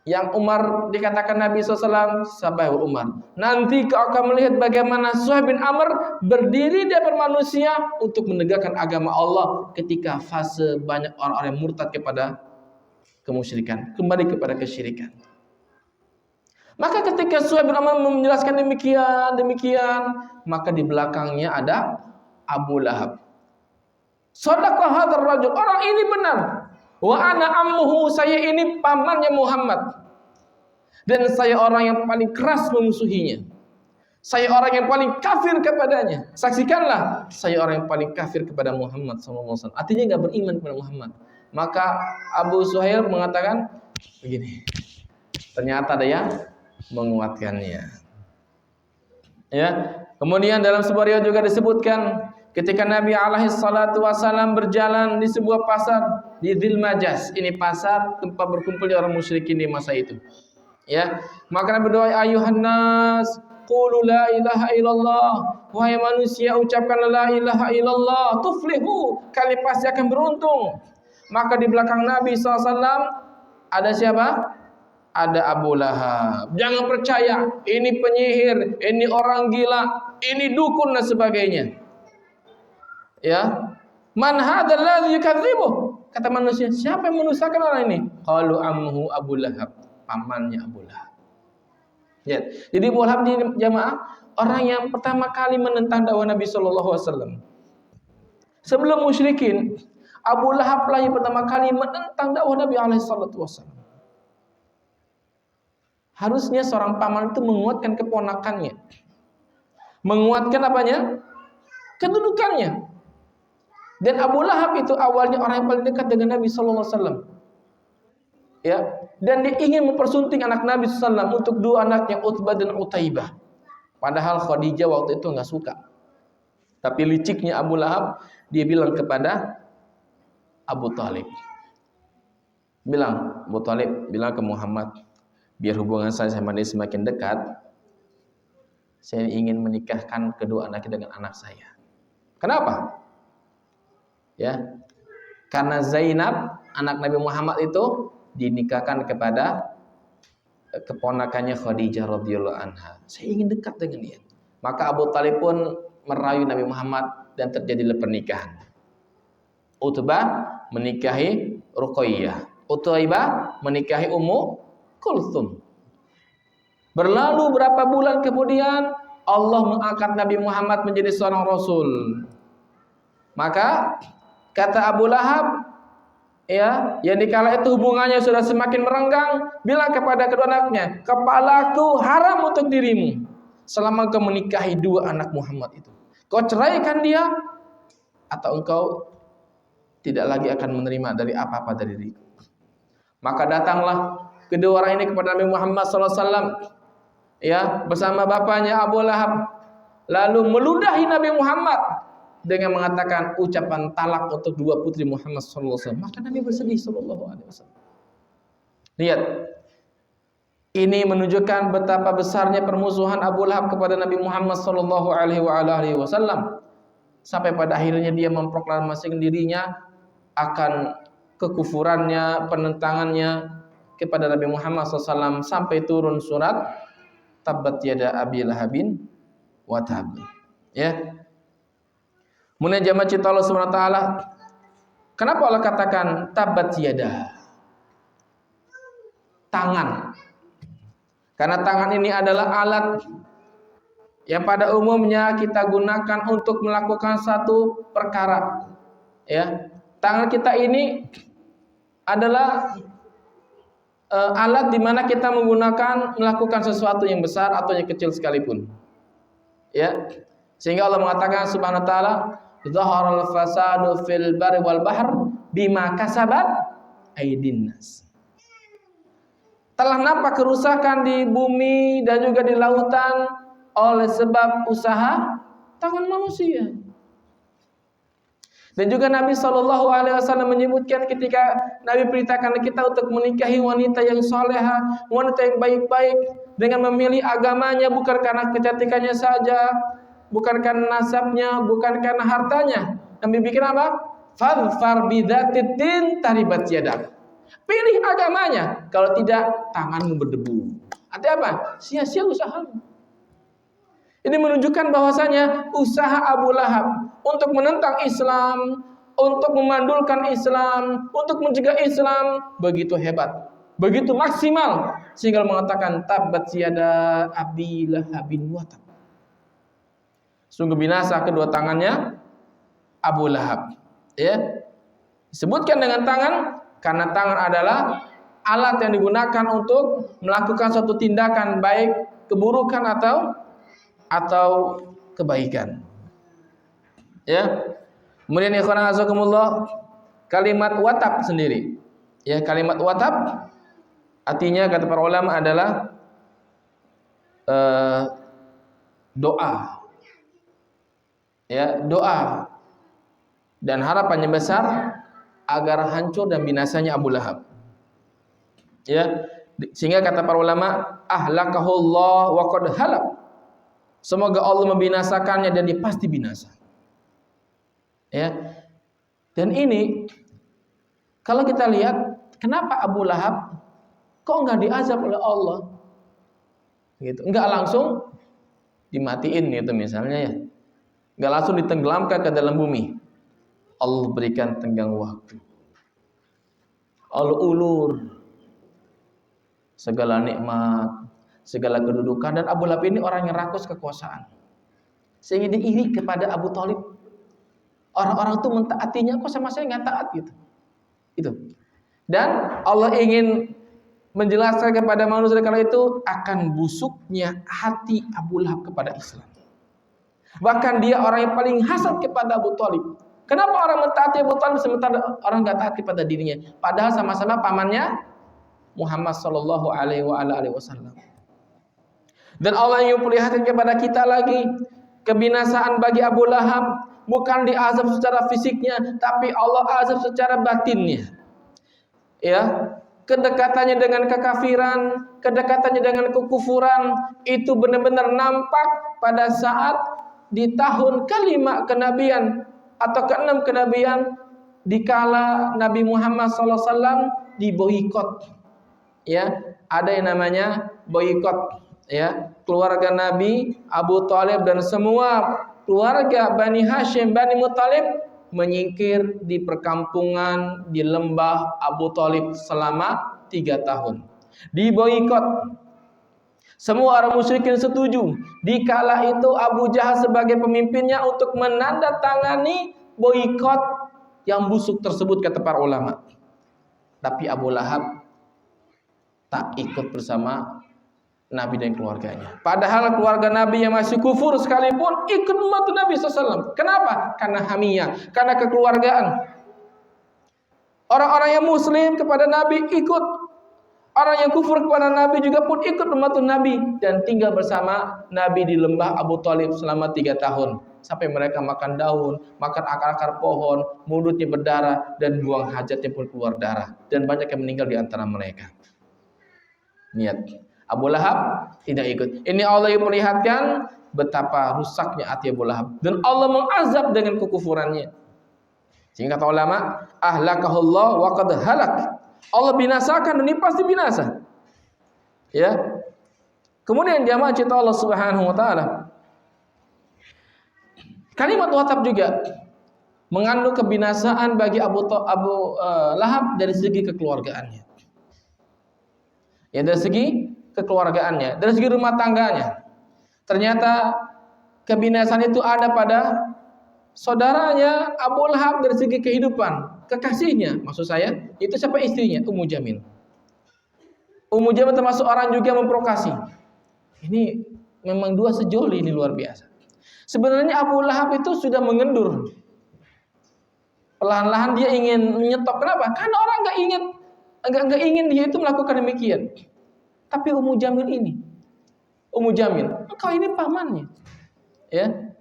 Yang Umar dikatakan Nabi SAW, sabar Umar, nanti kau akan melihat bagaimana Suhail bin Amr berdiri di hadapan manusia untuk menegakkan agama Allah ketika fase banyak orang-orang yang murtad kepada kemusyrikan, kembali kepada kesyirikan. Maka ketika Suhail bin Amr menjelaskan demikian, maka di belakangnya ada Abu Lahab. Shadaqah hadzal rajul, orang ini benar. Wa ana ammuhu, saya ini pamannya Muhammad. Dan saya orang yang paling keras memusuhinya. Saya orang yang paling kafir kepadanya. Saksikanlah, saya orang yang paling kafir kepada Muhammad SAW. Artinya enggak beriman kepada Muhammad. Maka Abu Suhail mengatakan begini. Ternyata ada yang menguatkannya. Ya. Kemudian dalam sebuah riwayat juga disebutkan ketika Nabi alaihi salatu wasallam berjalan di sebuah pasar di Dzil Majas. Ini pasar tempat berkumpulnya orang musyrikin di masa itu. Ya, maka Nabi berdoa, ayuhan nas, qulu la ilaha illallah. Wahai manusia, ucapkan la ilaha illallah, tuflihu, kalian pasti akan beruntung. Maka di belakang Nabi SAW ada siapa? Ada Abu Lahab. Jangan percaya, ini penyihir, ini orang gila, ini dukun dan sebagainya. Ya, man hadzal ladzi yukadzibuh? Kata manusia, siapa yang mendustakan orang ini? Qalu ammuhu Abu Lahab, pamannya Abu Lahab. Ya, jadi Abu Lahab jamaah orang yang pertama kali menentang dakwah Nabi sallallahu alaihi wasallam. Sebelum musyrikin, Abu Lahab lah yang pertama kali menentang dakwah Nabi alaihi salatu wasallam. Harusnya seorang paman itu menguatkan keponakannya. Menguatkan apanya? Kedudukannya. Dan Abu Lahab itu awalnya orang yang paling dekat dengan Nabi sallallahu alaihi wasallam. Ya, dan dia ingin mempersunting anak Nabi sallallahu alaihi wasallam untuk dua anaknya Utbah dan Utaibah. Padahal Khadijah waktu itu enggak suka. Tapi liciknya Abu Lahab, dia bilang kepada Abu Talib. Abu Talib bilang ke Muhammad, biar hubungan saya sama dia semakin dekat, saya ingin menikahkan kedua anaknya dengan anak saya. Kenapa? Ya, karena Zainab, anak Nabi Muhammad itu dinikahkan kepada keponakannya Khadijah radhiyallahu anha. Saya ingin dekat dengan dia. Maka Abu Talib pun merayu Nabi Muhammad dan terjadilah pernikahan. Utbah menikahi Ruqayyah, Utaibah menikahi Ummu Kulthum. Berlalu berapa bulan kemudian Allah mengangkat Nabi Muhammad menjadi seorang rasul. Maka kata Abu Lahab, ya, yang dikala itu hubungannya sudah semakin merenggang, bilang kepada kedua anaknya, kepalaku haram untuk dirimu selama engkau menikahi dua anak Muhammad itu. Kau ceraikan dia, atau engkau tidak lagi akan menerima dari apa-apa dari diriku. Maka datanglah kedua orang ini kepada Nabi Muhammad SAW, ya, bersama bapaknya Abu Lahab, lalu meludahi Nabi Muhammad dengan mengatakan ucapan talak untuk dua putri Muhammad sallallahu alaihi wasallam. Maka Nabi bersedih sallallahu alaihi wasallam. Lihat. Ini menunjukkan betapa besarnya permusuhan Abu Lahab kepada Nabi Muhammad sallallahu alaihi wasallam. Sampai pada akhirnya dia memproklamasikan dirinya akan kekufurannya, penentangannya kepada Nabi Muhammad SAW sampai turun surat Tabbat yada Abi Lahabin wa tab. Ya. Kemudian jamaah cinta Allah SWT, kenapa Allah katakan tabat yada? Tangan. Karena tangan ini adalah alat yang pada umumnya kita gunakan untuk melakukan satu perkara. Ya, tangan kita ini adalah alat di mana kita melakukan sesuatu yang besar atau yang kecil sekalipun. Ya, sehingga Allah mengatakan Subhanahu wa taala, "Zaharal fasadu fil barri wal bahr bima kasabat aydin nas." Telah nampak kerusakan di bumi dan juga di lautan oleh sebab usaha tangan manusia. Dan juga Nabi SAW menyebutkan ketika Nabi perintahkan kita untuk menikahi wanita yang soleha, wanita yang baik-baik, dengan memilih agamanya bukan karena kecantikannya saja, bukan karena nasabnya, bukan karena hartanya. Nabi bikin apa? Fadfar bidzatid din taribat yadak. Pilih agamanya, kalau tidak tanganmu berdebu. Artinya apa? Sia-sia usahamu. Ini menunjukkan bahwasanya usaha Abu Lahab untuk menentang Islam, untuk memandulkan Islam, untuk mencegah Islam begitu hebat, begitu maksimal sehingga mengatakan tabbat yada Abi Lahabin wa tab. Sungguh binasa kedua tangannya Abu Lahab. Ya. Disebutkan dengan tangan karena tangan adalah alat yang digunakan untuk melakukan suatu tindakan baik keburukan atau kebaikan. Ya. Kemudian ikhwan azakumullah, kalimat watab sendiri. Ya, kalimat watab artinya kata para ulama adalah doa. Ya, doa. Dan harapannya besar agar hancur dan binasanya Abu Lahab. Ya, sehingga kata para ulama, ahlakahullah wa qad halak. Semoga Allah membinasakannya dan dia pasti binasa. Ya. Dan ini kalau kita lihat kenapa Abu Lahab kok enggak diazab oleh Allah? Gitu. Enggak langsung dimatiin gitu misalnya ya. Enggak langsung ditenggelamkan ke dalam bumi. Allah berikan tenggang waktu. Allah ulur segala nikmat, segala kedudukan, dan Abu Lahab ini orang yang rakus kekuasaan. Sehingga dia iri kepada Abu Thalib. Orang-orang tuh mentaatinya, kok sama saya nggak taat gitu. Itu. Dan Allah ingin menjelaskan kepada manusia kala itu akan busuknya hati Abu Lahab kepada Islam. Bahkan dia orang yang paling hasad kepada Abu Thalib. Kenapa orang mentaati Abu Thalib sementara orang nggak taat kepada dirinya? Padahal sama-sama pamannya Muhammad sallallahu alaihi wasallam. Dan Allah ingin perlihatkan kepada kita lagi kebinasaan bagi Abu Lahab bukan diazab secara fisiknya, tapi Allah azab secara batinnya. Ya, kedekatannya dengan kekafiran, kedekatannya dengan kekufuran itu benar-benar nampak pada saat di tahun ke-5 kenabian atau ke-6 kenabian, dikala Nabi Muhammad SAW diboikot. Ya, ada yang namanya boikot. Ya, keluarga Nabi, Abu Thalib dan semua keluarga Bani Hashim, Bani Muthalib menyingkir di perkampungan di lembah Abu Thalib selama 3 tahun. Diboikot. Semua orang musyrikin setuju. Dikala itu Abu Jahal sebagai pemimpinnya untuk menandatangani boikot yang busuk tersebut, kata para ulama. Tapi Abu Lahab tak ikut bersama Nabi dan keluarganya. Padahal keluarga Nabi yang masih kufur sekalipun ikut membantu Nabi SAW. Kenapa? Karena hamiyah, karena kekeluargaan. Orang-orang yang muslim kepada Nabi ikut. Orang yang kufur kepada Nabi juga pun ikut membantu Nabi dan tinggal bersama Nabi di lembah Abu Thalib selama 3 tahun. Sampai mereka makan daun, makan akar-akar pohon, mulutnya berdarah dan buang hajatnya pun keluar darah. Dan banyak yang meninggal di antara mereka. Niat. Abu Lahab tidak ikut. Ini Allah yang melihatkan betapa rusaknya hati Abu Lahab. Dan Allah mengazab dengan kekufurannya. Sehingga kata ulama, ahlakahullah wa qad halak. Allah binasakan dan ini pasti binasa. Ya. Kemudian jamaah cinta Allah Subhanahu wa taala. Kalimat watab juga mengandung kebinasaan bagi Abu Lahab dari segi kekeluargaannya. Ya, dari segi kekeluargaannya, dari segi rumah tangganya. Ternyata kebinasaan itu ada pada saudaranya Abu Lahab dari segi kehidupan. Kekasihnya, maksud saya, itu siapa? Istrinya, Ummu Jamil. Ummu Jamil termasuk orang juga memprovokasi. Ini memang dua sejoli, ini luar biasa. Sebenarnya Abu Lahab itu sudah mengendur. Perlahan-lahan dia ingin menyetop. Kenapa? Karena orang nggak ingin dia itu melakukan demikian. Tapi Ummu Jamil ini, Ummu Jamil, engkau ini pamannya, ya.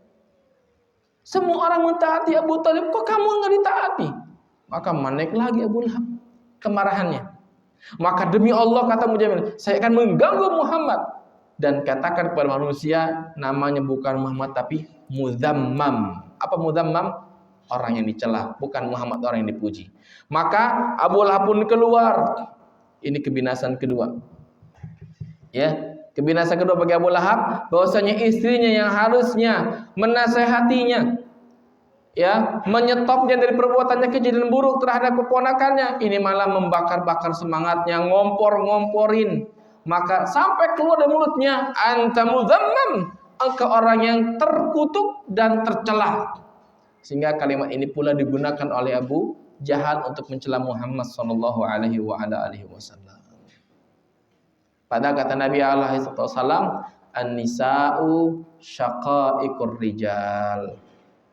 Semua orang mentaati Abu Thalib, kok kamu nggak ditaati? Maka menaik lagi Abu Lahab kemarahannya. Maka demi Allah, kata Ummu Jamil, saya akan mengganggu Muhammad dan katakan kepada manusia namanya bukan Muhammad tapi Mudzammam. Apa Mudzammam? Orang yang dicela, bukan Muhammad orang yang dipuji. Maka Abu Lahab pun keluar. Ini kebinasaan kedua. Ya, kebinasaan kedua bagi Abu Lahab, bahwasanya istrinya yang harusnya menasehatinya, ya, menyetopnya dari perbuatannya kejadian buruk terhadap keponakannya, ini malah membakar-bakar semangatnya, ngompor-ngomporin. Maka sampai keluar dari mulutnya, anta mudzammam, engkau orang yang terkutuk dan tercela. Sehingga kalimat ini pula digunakan oleh Abu Jahal untuk mencela Muhammad sallallahu alaihi wasallam. Padahal kata Nabi alaihi wasallam, an-nisa'u syaqaiqur rijal.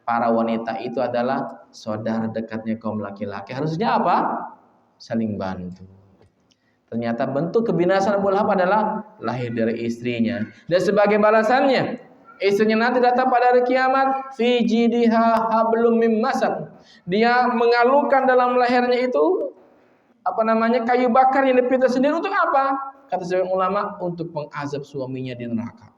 Para wanita itu adalah saudara dekatnya kaum laki-laki. Harusnya apa? Saling bantu. Ternyata bentuk kebinasaan Abu Lahab adalah lahir dari istrinya. Dan sebagai balasannya, istrinya nanti datang pada hari kiamat, fi jidha hablum mim masad. Dia mengalungkan dalam lehernya itu kayu bakar yang dipinta sendiri untuk apa? Kata sebagian ulama, untuk mengazab suaminya di neraka.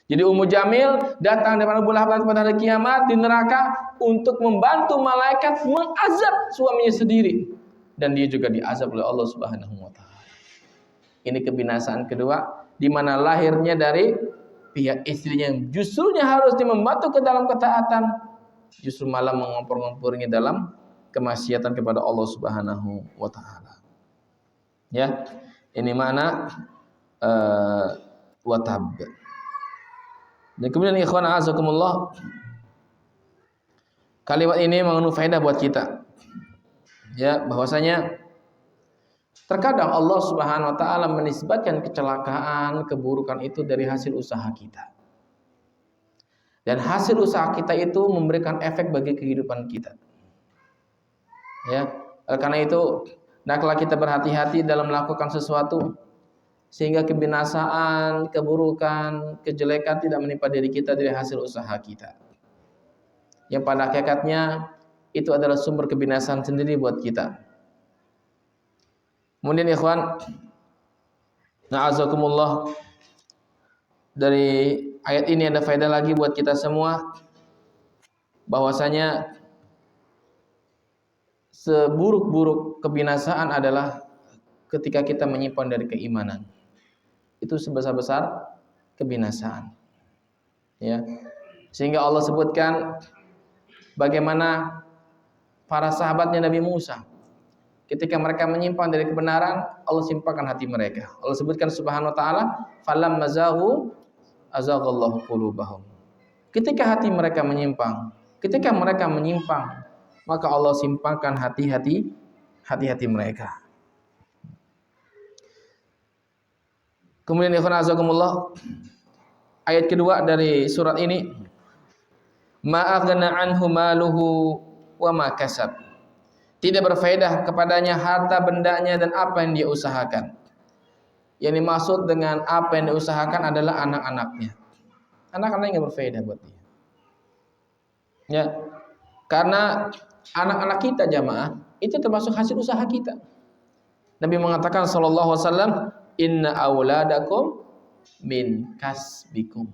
Jadi Ummu Jamil datang dari Abu Lahab pada hari kiamat di neraka untuk membantu malaikat mengazab suaminya sendiri, dan dia juga diazab oleh Allah Subhanahu wa taala. Ini kebinasaan kedua, di mana lahirnya dari pihak istrinya yang justrunya harusnya membantu ke dalam ketaatan, justru malah mengompor-ngompornya dalam kemaksiatan kepada Allah Subhanahu wa taala. Ya. Ini mana wa tab. Dan kemudian ikhwan a'azakumullah, kalimat ini mengandung faedah buat kita. Ya, bahwasanya terkadang Allah Subhanahu wa taala menisbatkan kecelakaan, keburukan itu dari hasil usaha kita. Dan hasil usaha kita itu memberikan efek bagi kehidupan kita. Ya, karena itu hendaklah kita berhati-hati dalam melakukan sesuatu sehingga kebinasaan, keburukan, kejelekan tidak menimpa diri kita dari hasil usaha kita. Yang pada hakikatnya itu adalah sumber kebinasaan sendiri buat kita. Kemudian ikhwan, na'azakumullah, dari ayat ini ada faedah lagi buat kita semua, bahwasanya seburuk-buruk kebinasaan adalah ketika kita menyimpan dari keimanan. Itu sebesar-besar kebinasaan. Ya. Sehingga Allah sebutkan bagaimana para sahabatnya Nabi Musa, ketika mereka menyimpan dari kebenaran, Allah simpangkan hati mereka. Allah sebutkan subhanahu wa ta'ala, falamma zaghu azaghallahu qulubahum. Ketika hati mereka menyimpang, maka Allah simpangkan hati-hati mereka. Kemudian ikhwan azakumullah, ayat kedua dari surat ini, ma'aghna anhu maluhu wa ma kasab. Tidak berfaedah kepadanya harta bendanya dan apa yang dia usahakan. Yang dimaksud dengan apa yang diusahakan adalah anak-anaknya. Anak-anaknya enggak berfaedah buat dia. Ya. Karena anak-anak kita jamaah itu termasuk hasil usaha kita. Nabi mengatakan sallallahu alaihi wasallam, inna auladakum min kasbikum.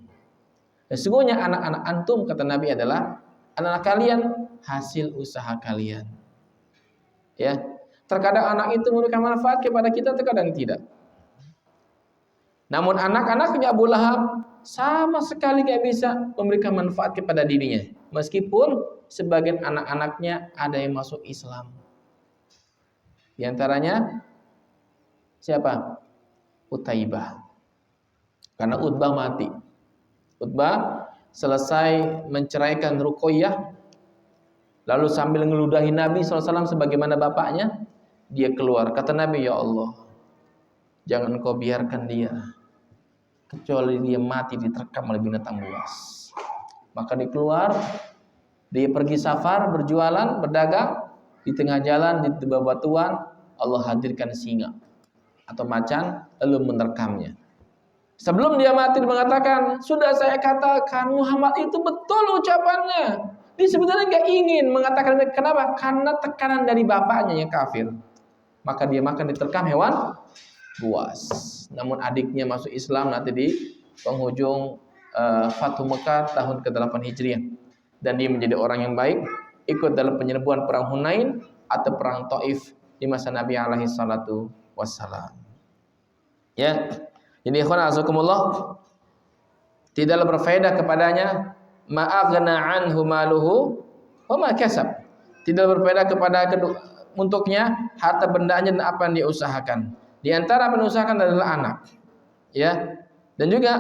Sesungguhnya anak-anak antum, kata Nabi, adalah anak-anak kalian hasil usaha kalian. Ya, terkadang anak itu memberikan manfaat kepada kita, terkadang tidak. Namun anak-anaknya Abu Lahab sama sekali tidak bisa memberikan manfaat kepada dirinya, meskipun sebagian anak-anaknya ada yang masuk Islam. Di antaranya siapa? Utaibah. Karena Utbah mati. Utbah selesai menceraikan Ruqayyah, lalu sambil ngeludahi Nabi SAW sebagaimana bapaknya, dia keluar. Kata Nabi, ya Allah, jangan kau biarkan dia, kecuali dia mati diterkam oleh binatang buas. Maka dia keluar, dia pergi safar, berjualan, berdagang. Di tengah jalan, di bebatuan, Allah hadirkan singa atau macan, lalu menerkamnya. Sebelum dia mati, dia mengatakan, sudah saya katakan Muhammad itu betul ucapannya. Dia sebenarnya enggak ingin mengatakan, kenapa? Karena tekanan dari bapaknya yang kafir. Maka dia makan diterkam hewan buas. Namun adiknya masuk Islam nanti di penghujung Fathu Mekah tahun ke-8 Hijriah. Dan dia menjadi orang yang baik, ikut dalam penyerbuan perang Hunain atau perang Taif di masa Nabi alaihi salatu wassalam. Ya. Jadi ikhwan azakumullah, tidaklah berfaedah kepadanya ma'aghna anhu maluhu wa ma kasab. Tidak berfaedah kepada untuknya harta bendanya dan apa yang dia usahakan. Di antara yang diusahakan adalah anak. Ya. Dan juga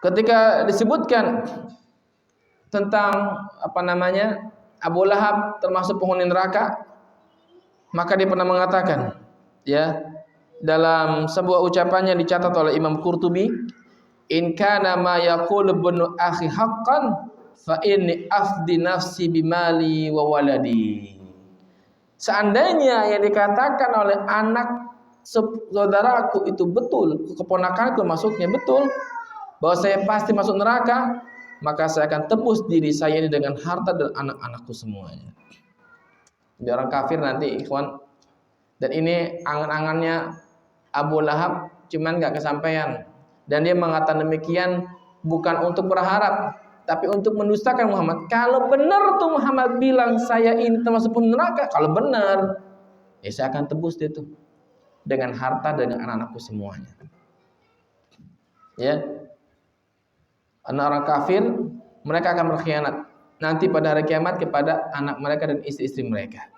ketika disebutkan tentang Abu Lahab termasuk penghuni neraka, maka dia pernah mengatakan, ya, dalam sebuah ucapannya dicatat oleh Imam Qurtubi, in kana ma yaqulu ibnu akhi haqqan fa inni afdi nafsi bimali wa waladi. Seandainya yang dikatakan oleh anak saudaraku itu betul, keponakanku maksudnya betul, bahwa saya pasti masuk neraka, maka saya akan tebus diri saya ini dengan harta dan anak-anakku semuanya. Jadi orang kafir nanti ikhwan, dan ini angan-angannya Abu Lahab cuman gak kesampaian, dan dia mengatakan demikian bukan untuk berharap, tapi untuk mendustakan Muhammad. Kalau benar tuh Muhammad bilang saya ini termasuk penghuni neraka, kalau benar, ya saya akan tebus dia tuh dengan harta dan anak-anakku semuanya. Ya, anak orang kafir mereka akan berkhianat nanti pada hari kiamat kepada anak mereka dan istri-istri mereka.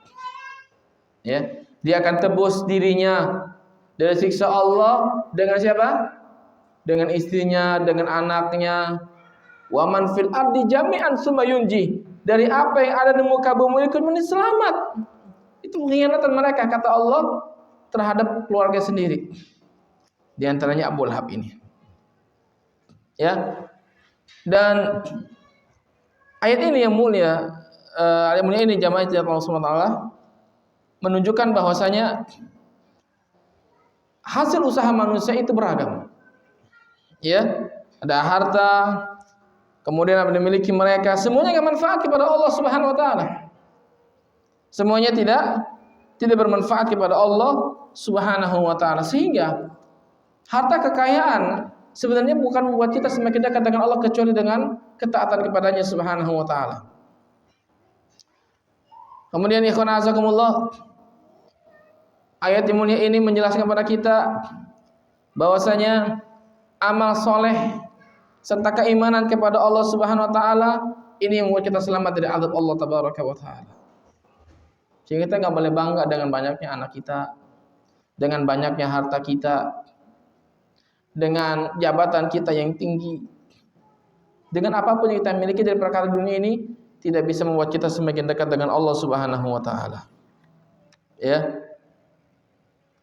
Ya, Dia akan tebus dirinya dari siksa Allah dengan siapa? Dengan istrinya, dengan anaknya. Wa man fil ardi jami'an summa yunji. Dari apa yang ada di muka bumi itu selamat. Itu pengkhianatan mereka, kata Allah, terhadap keluarga sendiri. Di antaranya Abu Lahab ini. Ya. Dan ayat ini yang mulia, ayat mulia ini jamaah Allah Subhanahu wa taala menunjukkan bahwasanya hasil usaha manusia itu beragam. Ya, ada harta, kemudian apa yang dimiliki mereka, semuanya enggak manfaat kepada Allah Subhanahu wa taala. Semuanya tidak bermanfaat kepada Allah Subhanahu wa taala, sehingga harta kekayaan sebenarnya bukan membuat kita semakin dekat dengan Allah kecuali dengan ketaatan kepadanya Subhanahu wa taala. Kemudian ikhwan azakumullah, ayat yang mulia ini menjelaskan kepada kita bahwasanya amal soleh serta keimanan kepada Allah Subhanahu wa taala ini yang membuat kita selamat dari azab Allah tabaraka wa taala. Sehingga kita enggak boleh bangga dengan banyaknya anak kita, dengan banyaknya harta kita, dengan jabatan kita yang tinggi, dengan apapun yang kita miliki dari perkara dunia ini, tidak bisa membuat kita semakin dekat dengan Allah Subhanahu wa taala. Ya.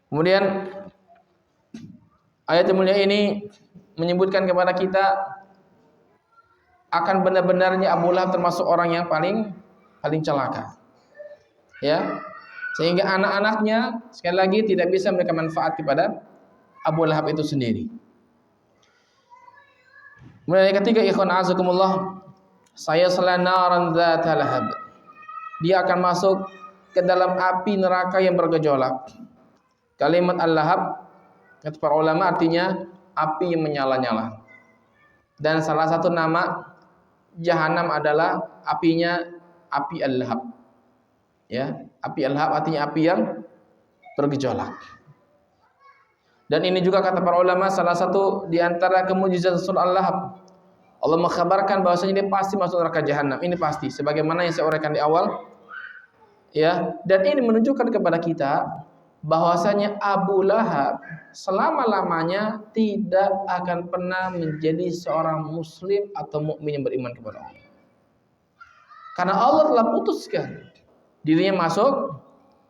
Kemudian ayat yang mulia ini menyebutkan kepada kita akan benar-benarnya Abu Lahab termasuk orang yang paling celaka. Ya. Sehingga anak-anaknya sekali lagi tidak bisa memberikan manfaat kepada Abu Lahab itu sendiri. Kemudian yang ketiga, ikhwan azakumullah, saya selanaran dzata lahab. Dia akan masuk ke dalam api neraka yang bergejolak. Kalimat al-lahab kata para ulama artinya api yang menyala-nyala. Dan salah satu nama jahanam adalah apinya api al-lahab. Ya, api al-lahab artinya api yang bergejolak. Dan ini juga kata para ulama salah satu di antara kemujizat surah Al-Lahab. Allah mengkhabarkan bahwasanya dia pasti masuk neraka jahanam. Ini pasti sebagaimana yang saya uraikan di awal. Ya, dan ini menunjukkan kepada kita bahwasanya Abu Lahab selama-lamanya tidak akan pernah menjadi seorang muslim atau mukmin yang beriman kepada Allah. Karena Allah telah putuskan dirinya masuk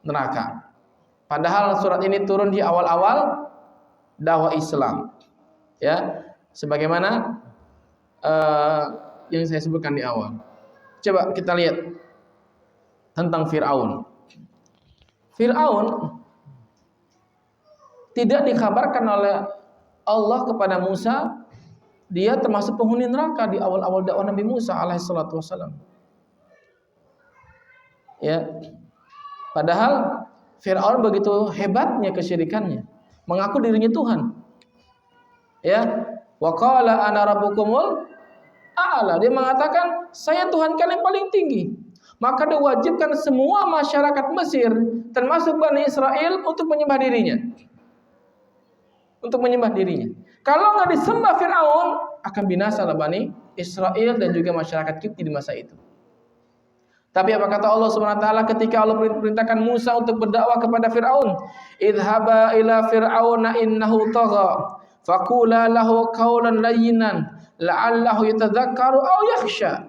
neraka. Padahal surat ini turun di awal-awal dakwah Islam. Ya, sebagaimana yang saya sebutkan di awal. Coba kita lihat tentang Fir'aun. Fir'aun tidak dikabarkan oleh Allah kepada Musa dia termasuk penghuni neraka di awal-awal dakwah Nabi Musa alaihissalatu wassalam. Ya. Padahal Fir'aun begitu hebatnya kesyirikannya, mengaku dirinya Tuhan. Ya, wa qala ana rabbukumul a'la. Dia mengatakan saya Tuhan kalian paling tinggi. Maka diwajibkan semua masyarakat Mesir termasuk Bani Israel untuk menyembah dirinya. Untuk menyembah dirinya. Kalau enggak disembah Fir'aun, akan binasa Bani Israel dan juga masyarakat Kipti di masa itu. Tapi apa kata Allah Subhanahu wa taala ketika Allah perintahkan Musa untuk berdakwah kepada Firaun? Idhaba ila fir'auna innahu tagha faqula lahu qawlan layyinan la'allahu yatadzakkaru aw yakhsha.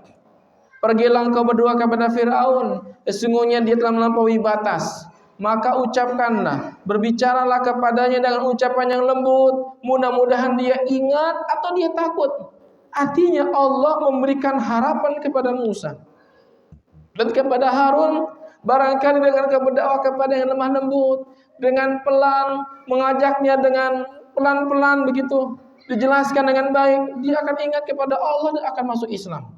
Pergilah engkau berdua kepada Firaun, sesungguhnya dia telah melampaui batas. Maka ucapkanlah, berbicaralah kepadanya dengan ucapan yang lembut, mudah-mudahan dia ingat atau dia takut. Artinya Allah memberikan harapan kepada Musa dan kepada Harun, barangkali dengan berdakwah kepada yang lemah lembut, dengan pelan, mengajaknya dengan pelan-pelan begitu, dijelaskan dengan baik, dia akan ingat kepada Allah dan akan masuk Islam.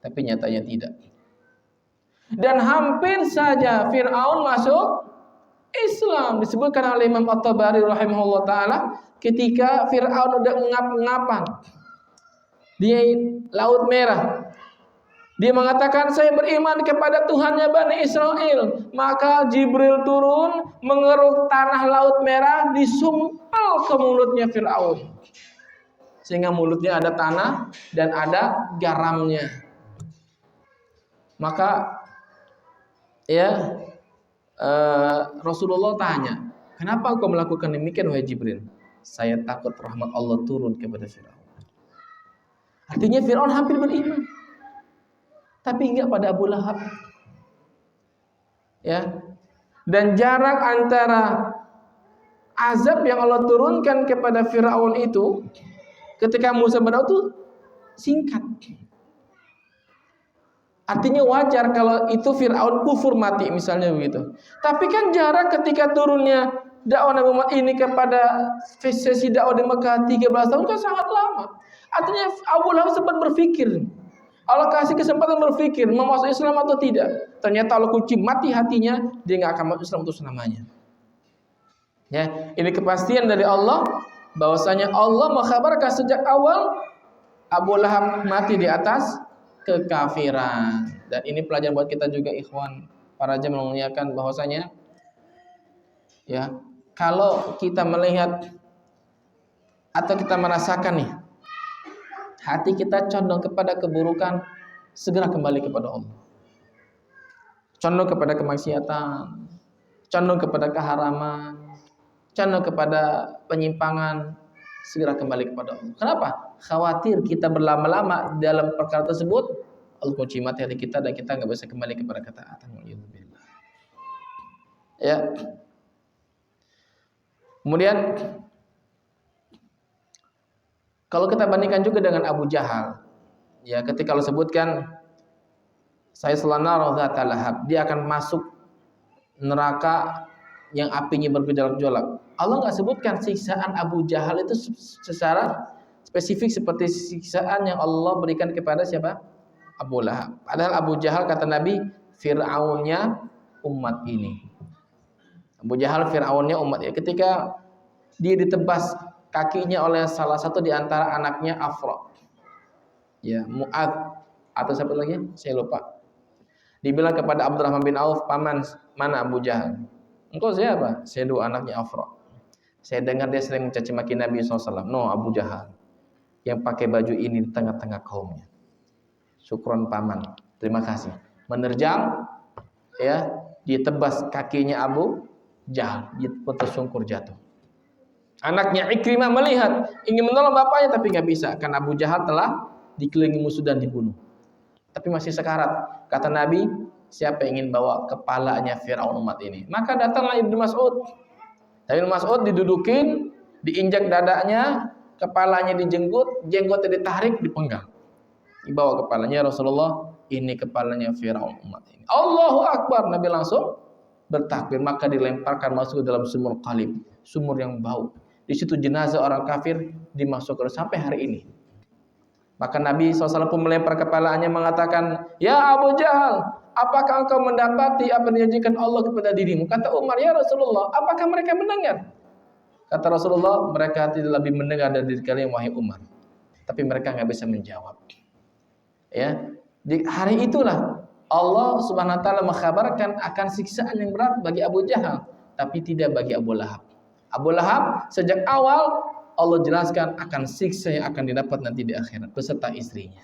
Tapi nyatanya tidak. Dan hampir saja Fir'aun masuk Islam. Disebutkan oleh Imam At-Tabari rahimahullah ta'ala, ketika Fir'aun udah ngap-ngapan di Laut Merah, dia mengatakan saya beriman kepada Tuhannya Bani Israel. Maka Jibril turun mengeruk tanah Laut Merah, disumpal ke mulutnya Fir'aun. Sehingga mulutnya ada tanah dan ada garamnya. Maka ya Rasulullah tanya, kenapa engkau melakukan demikian wahai Jibril? Saya takut rahmat Allah turun kepada Firaun. Artinya Firaun hampir beriman, tapi enggak pada Abu Lahab. Ya. Dan jarak antara azab yang Allah turunkan kepada Firaun itu ketika Musa berdoa itu singkat. Artinya wajar kalau itu Fir'aun kufur mati misalnya begitu. Tapi kan jarak ketika turunnya dakwah Nabi Muhammad ini kepada sesi dakwah di Mekah 13 tahun kan sangat lama. Artinya Abu Lahab sempat berpikir. Allah kasih kesempatan berpikir mau masuk Islam atau tidak. Ternyata Allah kunci mati hatinya, dia nggak akan masuk Islam untuk selamanya. Ya, ini kepastian dari Allah bahwasanya Allah mengkhabarkan sejak awal Abu Lahab mati di atas kekafiran. Dan ini pelajaran buat kita juga ikhwan para jemaah memuliakan bahwasanya ya, kalau kita melihat atau kita merasakan nih hati kita condong kepada keburukan, segera kembali kepada Allah. Condong kepada kemaksiatan, condong kepada keharaman, condong kepada penyimpangan, segera kembali kepada Allah. Kenapa? Khawatir kita berlama-lama dalam perkara tersebut, Allah kunci mati hati kita dan kita nggak bisa kembali kepada ketaatan. Ya. Kemudian kalau kita bandingkan juga dengan Abu Jahal, ya ketika Allah sebutkan saya selana dzata lahab, dia akan masuk neraka yang apinya bergejolak-jolak. Allah nggak sebutkan siksaan Abu Jahal itu secara spesifik seperti siksaan yang Allah berikan kepada siapa? Abu Lahab. Padahal Abu Jahal kata Nabi Fir'aunnya umat ini. Abu Jahal Fir'aunnya umat ini. Ketika dia ditebas kakinya oleh salah satu di antara anaknya Afra, ya Mu'ad atau siapa lagi? Saya lupa. Dibilang kepada Abdurrahman bin Auf, paman mana Abu Jahal? Engkau siapa? Saya dua anaknya Afra. Saya dengar dia sering mencaci maki Nabi SAW. No, Abu Jahal yang pakai baju ini di tengah-tengah kaumnya. Syukron paman, terima kasih. Menerjang, ya, ditebas kakinya Abu Jahal, dia pun tersungkur jatuh. Anaknya Ikrimah melihat ingin menolong bapaknya tapi nggak bisa karena Abu Jahal telah dikelilingi musuh dan dibunuh. Tapi masih sekarat. Kata Nabi, siapa yang ingin bawa kepalanya Firaun umat ini? Maka datanglah Ibnu Mas'ud. Ibnu Mas'ud didudukin, diinjak dadanya, kepalanya dijenggut, jenggotnya ditarik, dipenggal. Dibawa kepalanya Rasulullah, ini kepalanya Firaun umat ini. Allahu Akbar, Nabi langsung bertakbir, maka dilemparkan masuk ke dalam sumur qalib, sumur yang bau. Di situ jenazah orang kafir dimasukkan sampai hari ini. Maka Nabi SAW pun melempar kepalanya mengatakan, ya Abu Jahal, apakah engkau mendapati apa yang dijanjikan Allah kepada dirimu? Kata Umar, ya Rasulullah, apakah mereka mendengar? Kata Rasulullah, mereka tidak lebih mendengar dari diri kalian wahai Umar, tapi mereka nggak bisa menjawab. Ya, di hari itulah Allah Subhanahu wa taala mengkhabarkan akan siksaan yang berat bagi Abu Jahal, tapi tidak bagi Abu Lahab. Abu Lahab sejak awal Allah jelaskan akan siksa yang akan didapat nanti di akhirat beserta istrinya.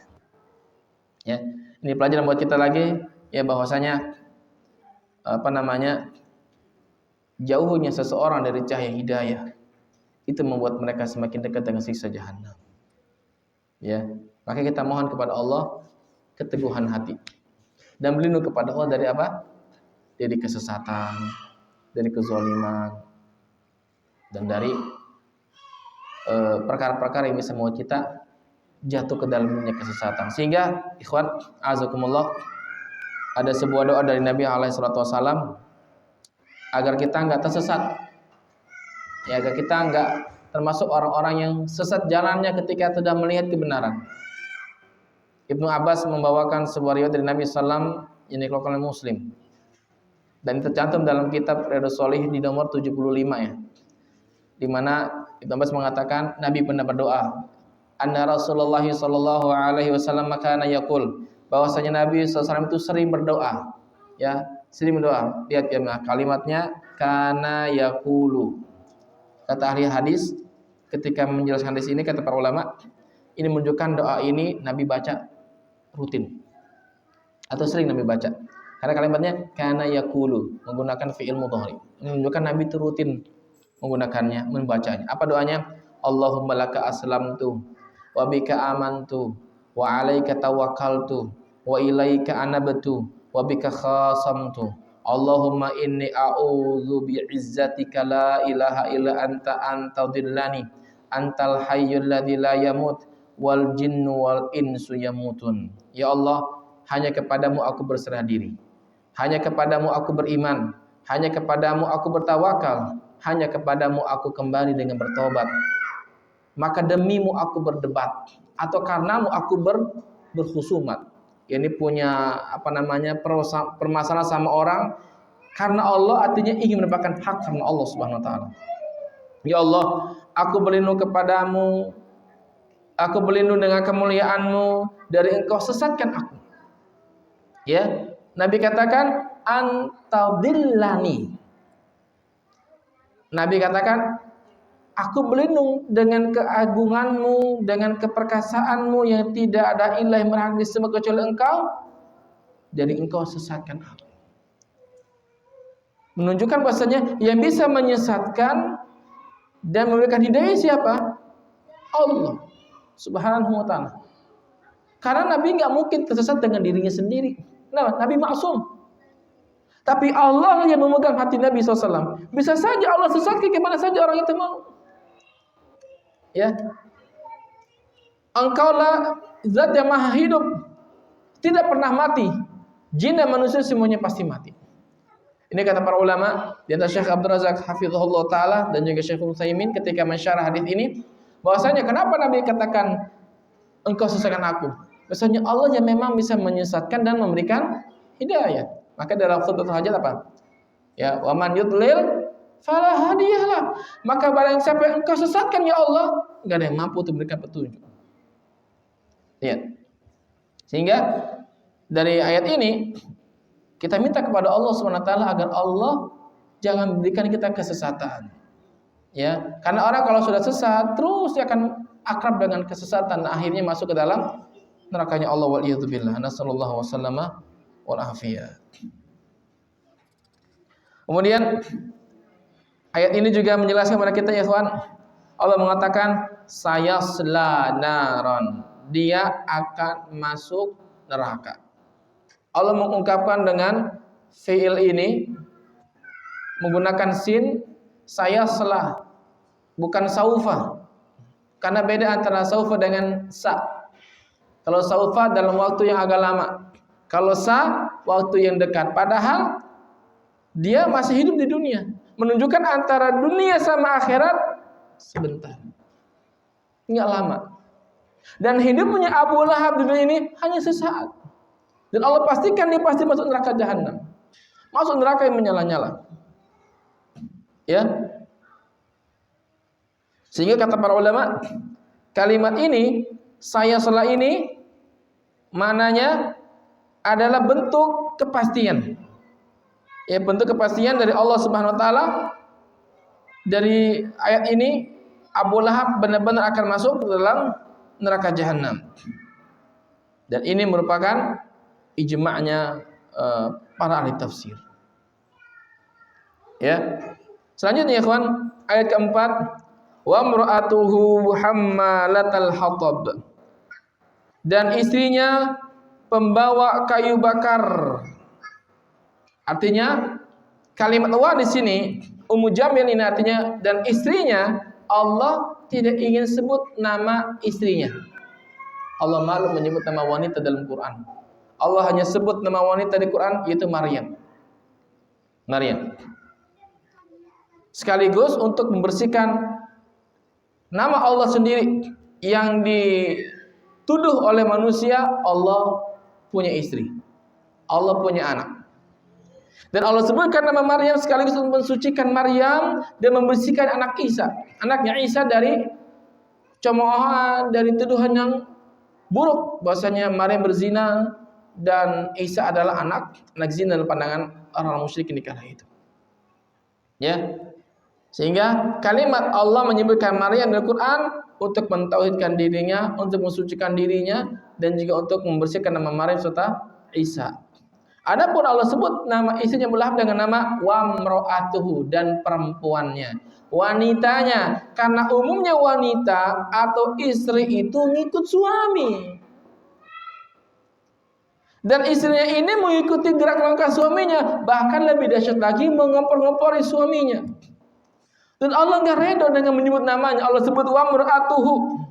Ya, ini pelajaran buat kita lagi ya bahwasanya jauhnya seseorang dari cahaya hidayah itu membuat mereka semakin dekat dengan siksa jahanam. Ya, maka kita mohon kepada Allah keteguhan hati dan berlindung kepada Allah dari apa? Dari kesesatan, dari kezaliman, dan dari perkara-perkara yang bisa membuat kita jatuh ke dalam dunia kesesatan. Sehingga ikhwan azakumullah, ada sebuah doa dari Nabi SAW agar kita enggak tersesat, ya, agar kita enggak termasuk orang-orang yang sesat jalannya ketika sudah melihat kebenaran. Ibnu Abbas membawakan sebuah riwayat dari Nabi SAW yang dikeluarkan oleh Muslim dan tercantum dalam kitab Riyadhus Shalihin di nomor 75 ya, di mana Ibnu Abbas mengatakan Nabi pernah berdoa, anna Rasulullah sallallahu alaihi wasallam kana yaqul, bahwasanya Nabi SAW itu sering berdoa, ya, sering berdoa. Lihat ya kalimatnya kana yaqulu. Kata ahli hadis ketika menjelaskan hadis ini, kata para ulama, ini menunjukkan doa ini Nabi baca rutin atau sering Nabi baca. Karena kalimatnya kana yaqulu, menggunakan fi'il mudhari. Menunjukkan Nabi itu rutin menggunakannya, membacanya. Apa doanya? Allahumma laka aslamtu wa bika amantu wa 'alaika tawakkaltu wa ilaika anabtu wa bika khasamtu. Allahumma inni a'udzu bi'izzatika la ilaha illa anta dhillani antal hayyul ladzi la yamut wal jinnu wal insu yamutun. Ya Allah, hanya kepadamu aku berserah diri, hanya kepadamu aku beriman, hanya kepadamu aku bertawakal, hanya kepadamu aku kembali dengan bertobat. Maka demimu aku berdebat, atau karenamu aku berkhusumat. Ini punya permasalahan sama orang karena Allah, artinya ingin mendapatkan hak karena Allah Subhanahu wa taala. Ya Allah, aku berlindung kepadamu, aku berlindung dengan kemuliaanmu dari engkau sesatkan aku. Ya, Nabi katakan antadillani. Nabi katakan, aku berlindung dengan keagunganmu, dengan keperkasaanmu yang tidak ada ilah yang berhak disembah kecuali engkau, dari engkau sesatkan aku. Menunjukkan bahasanya yang bisa menyesatkan dan memberikan hidayah siapa? Allah Subhanahu wa ta'ala. Karena Nabi nggak mungkin tersesat dengan dirinya sendiri. Nah, Nabi maksum. Tapi Allah yang memegang hati Nabi SAW. Bisa saja Allah sesatkan kemana saja orang itu mau. Ya, engkaulah zat yang maha hidup, tidak pernah mati. Jin dan manusia semuanya pasti mati. Ini kata para ulama, di antara Syekh Abdul Razak hafizahullah taala dan juga Syekh Utsaimin ketika mensyarah hadis ini, bahwasanya kenapa Nabi katakan engkau sesatkan aku? Bahwasanya Allah yang memang bisa menyesatkan dan memberikan hidayah. Maka dalam khutbah hajat apa? Ya, wa man yudlil fala hadiyalah. Maka barang siapa yang engkau sesatkan ya Allah, enggak ada yang mampu untuk memberikan petunjuk. Ya. Sehingga dari ayat ini kita minta kepada Allah SWT agar Allah jangan berikan kita kesesatan. Ya, karena orang kalau sudah sesat terus dia akan akrab dengan kesesatan dan akhirnya masuk ke dalam nerakanya Allah wal iyadzubillah. Nasallallahu wasallama wal afiyah. Kemudian ayat ini juga menjelaskan kepada kita ya ikhwan, Allah mengatakan sayasla naron, dia akan masuk neraka. Allah mengungkapkan dengan fi'il ini menggunakan sin, sayasla, bukan saufa. Karena beda antara saufa dengan sa. Kalau saufa dalam waktu yang agak lama, kalau sa waktu yang dekat. Padahal dia masih hidup di dunia, menunjukkan antara dunia sama akhirat sebentar, nggak lama. Dan hidupnya Abu Lahab di dunia ini hanya sesaat. Dan Allah pastikan dia pasti masuk neraka jahanam, masuk neraka yang menyala-nyala. Ya, sehingga kata para ulama, kalimat ini, saya salah ini, maknanya adalah bentuk kepastian. Ya, bentuk kepastian dari Allah Subhanahu wa taala. Dari ayat ini Abu Lahab benar-benar akan masuk ke dalam neraka jahanam. Dan ini merupakan ijma'nya para ahli tafsir. Ya. Selanjutnya ya ikhwan, ayat keempat, wa imra'atuhu hammalatal hatab. Dan istrinya pembawa kayu bakar. Artinya kalimat wa di sini Ummu Jamil ini artinya dan istrinya, Allah tidak ingin sebut nama istrinya. Allah malu menyebut nama wanita dalam Quran. Allah hanya sebut nama wanita di Quran, yaitu Maryam. Maryam. Sekaligus untuk membersihkan nama Allah sendiri yang dituduh oleh manusia. Allah punya istri, Allah punya anak. Dan Allah sebutkan nama Maryam sekaligus untuk mensucikan Maryam dan membersihkan anak Isa, anaknya Isa dari cemoohan, dari tuduhan yang buruk bahwasanya Maryam berzina dan Isa adalah anak zina dalam pandangan orang musyrikin di kala itu. Ya. Sehingga kalimat Allah menyebutkan Maryam dalam Quran untuk mentauhidkan dirinya, untuk mensucikan dirinya dan juga untuk membersihkan nama Maryam serta Isa. Adapun Allah sebut nama istrinya Abu Lahab dengan nama wamro'atuhu, dan perempuannya, wanitanya, karena umumnya wanita atau istri itu ngikut suami. Dan istrinya ini mengikuti gerak langkah suaminya, bahkan lebih dahsyat lagi mengompor-ngompori suaminya. Dan Allah nggak reda dengan menyebut namanya. Allah sebut wamro'atuhu.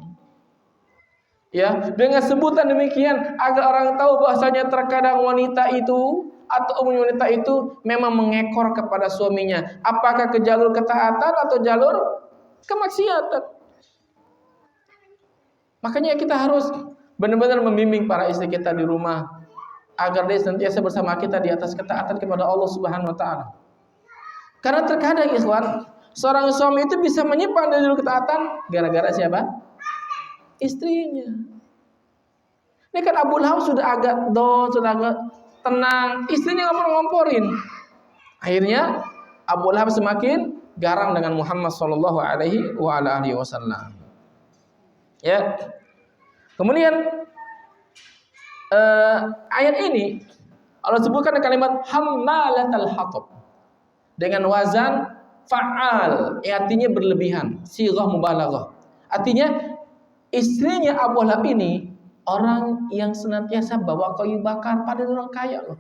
Ya, dengan sebutan demikian agar orang tahu bahasanya terkadang wanita itu atau umum wanita itu memang mengekor kepada suaminya, apakah ke jalur ketaatan atau jalur kemaksiatan. Makanya kita harus benar-benar membimbing para istri kita di rumah agar dia senantiasa bersama kita di atas ketaatan kepada Allah Subhanahu wa taala. Karena terkadang ikhwan, seorang suami itu bisa menyimpang dari jalur ketaatan gara-gara siapa? Istrinya. Ini kan Abu Lahab sudah agak down, sudah agak tenang, istrinya ngompor-ngomporin. Akhirnya Abu Lahab semakin garang dengan Muhammad sallallahu alaihi wasallam. Ya. Kemudian ayat ini Allah sebutkan kalimat hammalatal hatab dengan wazan fa'al, artinya berlebihan, sighah mubalaghah. Artinya istrinya Abu Lahab ini orang yang senantiasa bawa kayu bakar, pada orang kaya loh.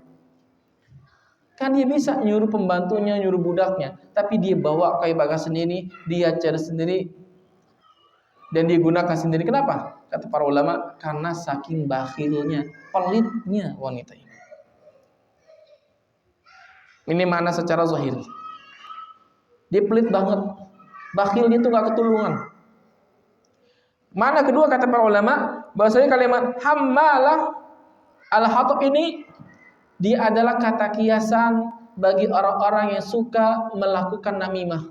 Kan dia bisa nyuruh pembantunya, nyuruh budaknya, tapi dia bawa kayu bakar sendiri, dia cari sendiri, dan dia gunakan sendiri. Kenapa? Kata para ulama, karena saking bakhilnya, pelitnya wanita ini. Ini mana secara zahir. Dia pelit banget, bakhilnya itu gak ketulungan. Mana kedua kata para ulama, bahwasanya kalimat hammalah al-hatab ini dia adalah kata kiasan bagi orang-orang yang suka melakukan namimah.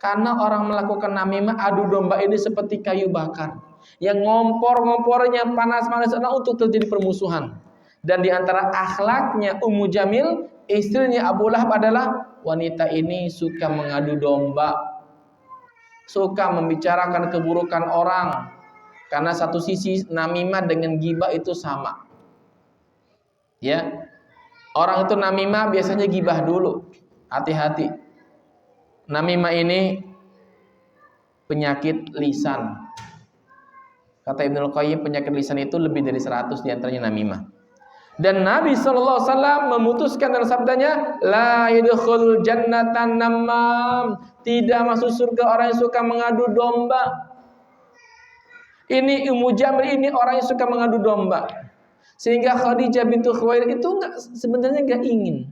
Karena orang melakukan namimah, adu domba ini seperti kayu bakar yang ngompor-ngompornya panas-panas untuk terjadi permusuhan. Dan di antara akhlaknya Ummu Jamil, istrinya Abu Lahab, adalah wanita ini suka mengadu domba, suka membicarakan keburukan orang. Karena satu sisi namimah dengan ghibah itu sama. Ya. Orang itu namimah biasanya ghibah dulu. Hati-hati. Namimah ini penyakit lisan. Kata Ibnul Qayyim, penyakit lisan itu lebih dari 100 diantaranya namimah. Dan Nabi SAW memutuskan dalam sabdanya, la yadkhulul jannatan namam, tidak masuk surga orang yang suka mengadu domba. Ini Ummu Jamil ini orang yang suka mengadu domba. Sehingga Khadijah bintu Khuwailid itu sebenarnya enggak ingin.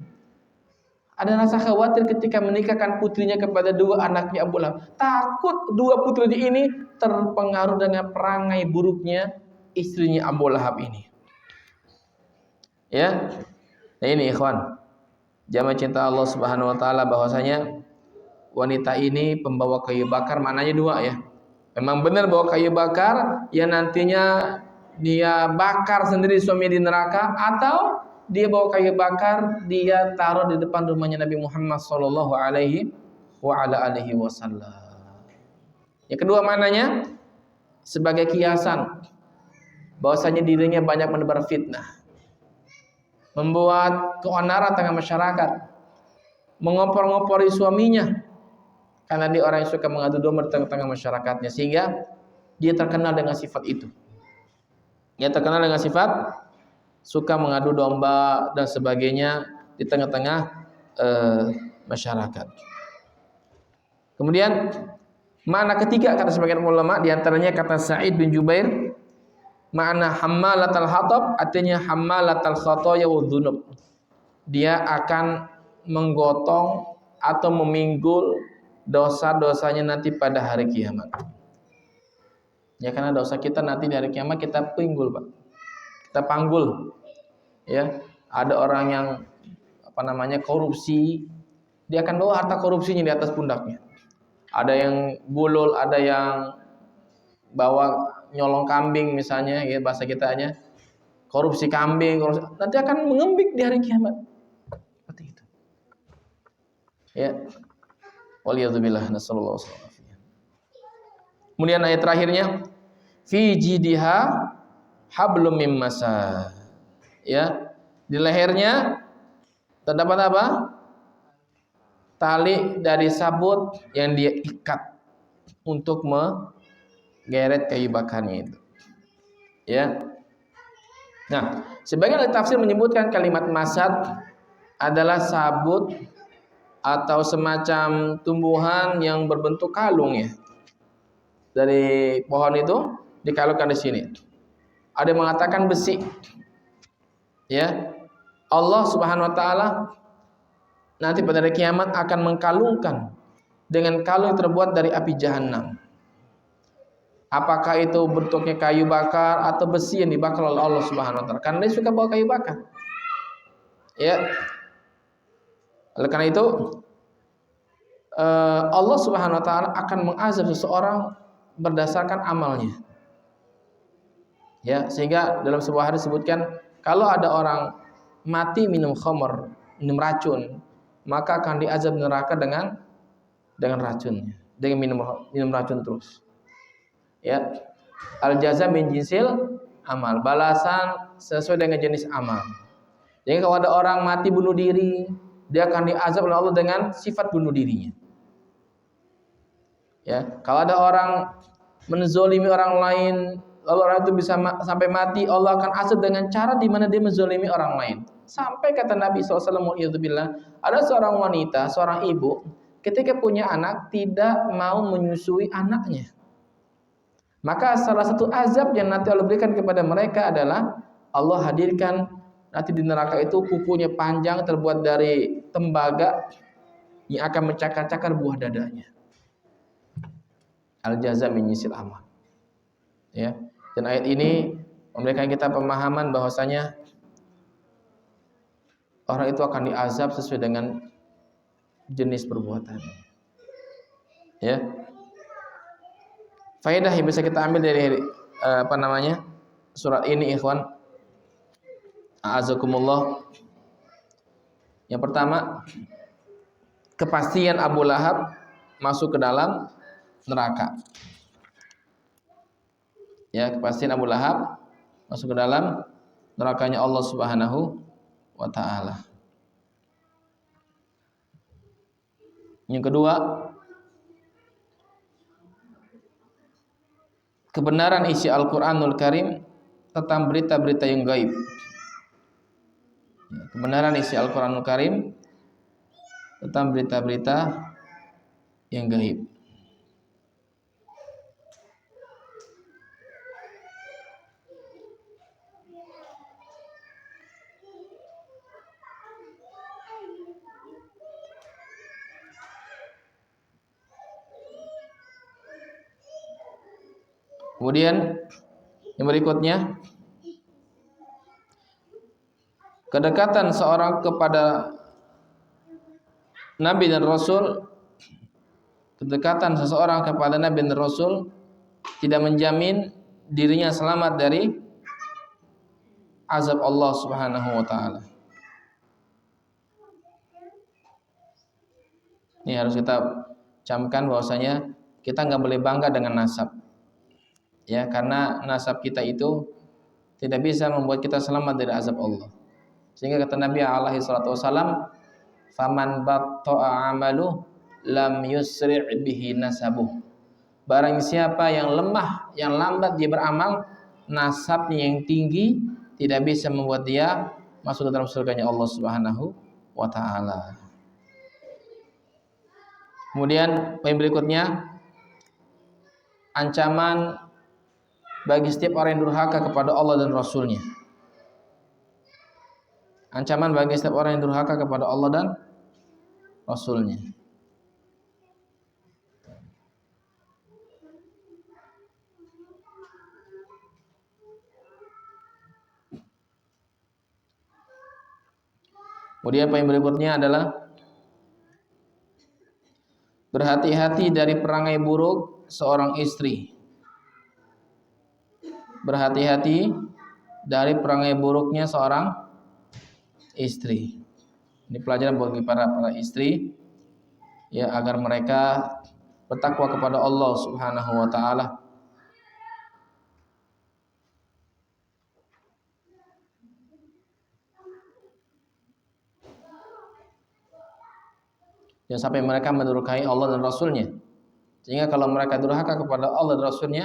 Ada rasa khawatir ketika menikahkan putrinya kepada dua anaknya Abu Lahab. Takut dua putri ini terpengaruh dengan perangai buruknya istrinya Abu Lahab ini. Ya. Nah ini ikhwan, jamaah cinta Allah Subhanahu wa taala, bahwasanya wanita ini pembawa kayu bakar, maknanya dua ya. Memang benar bawa kayu bakar yang nantinya dia bakar sendiri suami di neraka, atau dia bawa kayu bakar dia taruh di depan rumahnya Nabi Muhammad sallallahu alaihi wasallam. Yang kedua maknanya sebagai kiasan bahwasanya dirinya banyak menebar fitnah, membuat keonaran tengah masyarakat, mengompor-ngompori suaminya, karena dia orang yang suka mengadu domba di tengah-tengah masyarakatnya, sehingga dia terkenal dengan sifat itu. Dia terkenal dengan sifat suka mengadu domba dan sebagainya di tengah-tengah masyarakat. Kemudian makna ketiga kata sebagian ulama, di antaranya kata Sa'id bin Jubair, makna hammalatal hatab artinya hammalatal khotoya wa dzunub. Dia akan menggotong atau meminggul dosa-dosanya nanti pada hari kiamat. Ya, karena dosa kita nanti di hari kiamat kita pinggul, Pak. Kita panggul. Ya, ada orang yang korupsi, dia akan bawa harta korupsinya di atas pundaknya. Ada yang gulul, ada yang bawa nyolong kambing misalnya, ya bahasa kitanya, korupsi kambing, nanti akan mengembik di hari kiamat. Seperti itu. Ya. Waliyadzubillah, nasallallahu alaihi wasallam. Kemudian ayat terakhirnya, fi jidiha hablum mim masad. Ya. Di lehernya terdapat apa? Tali dari sabut yang dia ikat untuk menggeret kayu bakarnya itu. Ya. Nah, sebagian ahli tafsir menyebutkan kalimat masad adalah sabut atau semacam tumbuhan yang berbentuk kalung ya. Dari pohon itu dikalungkan di sini. Ada yang mengatakan besi. Ya. Allah Subhanahu wa taala nanti pada hari kiamat akan mengkalungkan dengan kalung yang terbuat dari api jahanam. Apakah itu bentuknya kayu bakar atau besi yang dibakar oleh Allah Subhanahu wa taala? Karena dia suka bawa kayu bakar. Ya. Oleh karena itu Allah Subhanahu wa taala akan mengazab seseorang berdasarkan amalnya. Ya, sehingga dalam sebuah hadis disebutkan kalau ada orang mati minum khamr, minum racun, maka akan diazab neraka dengan racunnya, dengan minum racun terus. Ya. Al jaza min jinsil amal, balasan sesuai dengan jenis amal. Jadi kalau ada orang mati bunuh diri, dia akan diazab oleh Allah dengan sifat bunuh dirinya. Ya, kalau ada orang menzolimi orang lain, lalu orang itu bisa sampai mati, Allah akan azab dengan cara di mana dia menzolimi orang lain. Sampai kata Nabi SAW, ada seorang wanita, seorang ibu, ketika punya anak tidak mau menyusui anaknya. Maka salah satu azab yang nanti Allah berikan kepada mereka adalah Allah hadirkan nanti di neraka itu kukunya panjang terbuat dari tembaga yang akan mencakar-cakar buah dadanya. Al-jaza min jinsil amal. Ya. Dan ayat ini memberikan kita pemahaman bahwasanya orang itu akan diazab sesuai dengan jenis perbuatannya. Ya. Faedah yang bisa kita ambil dari surat ini ikhwan, a'azakumullah. Yang pertama, kepastian Abu Lahab masuk ke dalam neraka. Ya, kepastian Abu Lahab masuk ke dalam nerakanya Allah Subhanahu wa taala. Yang kedua, kebenaran isi Al-Qur'anul Karim tentang berita-berita yang gaib. Kebenaran isi Al-Qur'anul Karim tentang berita-berita yang gaib. Kemudian yang berikutnya, kedekatan seorang kepada Nabi dan Rasul, kedekatan seseorang kepada Nabi dan Rasul tidak menjamin dirinya selamat dari azab Allah Subhanahu wa taala. Ini harus kita camkan bahwasanya kita nggak boleh bangga dengan nasab. Ya, karena nasab kita itu tidak bisa membuat kita selamat dari azab Allah. Sehingga kata Nabi alaihi salatu wasallam, "Faman batta'a 'amalu lam yusri' bihi nasabuh." Barang siapa yang lemah, yang lambat dia beramal, nasabnya yang tinggi tidak bisa membuat dia masuk ke dalam surganya Allah Subhanahu wa taala. Kemudian poin berikutnya, ancaman bagi setiap orang yang durhaka kepada Allah dan Rasulnya. Ancaman bagi setiap orang yang durhaka kepada Allah dan Rasulnya. Kemudian poin berikutnya adalah berhati-hati dari perangai buruk seorang istri. Berhati-hati dari perangai buruknya seorang istri. Ini pelajaran bagi para istri, ya, agar mereka bertakwa kepada Allah Subhanahu wa taala. Jangan sampai mereka mendurhakai Allah dan Rasulnya. Sehingga kalau mereka durhaka kepada Allah dan Rasulnya,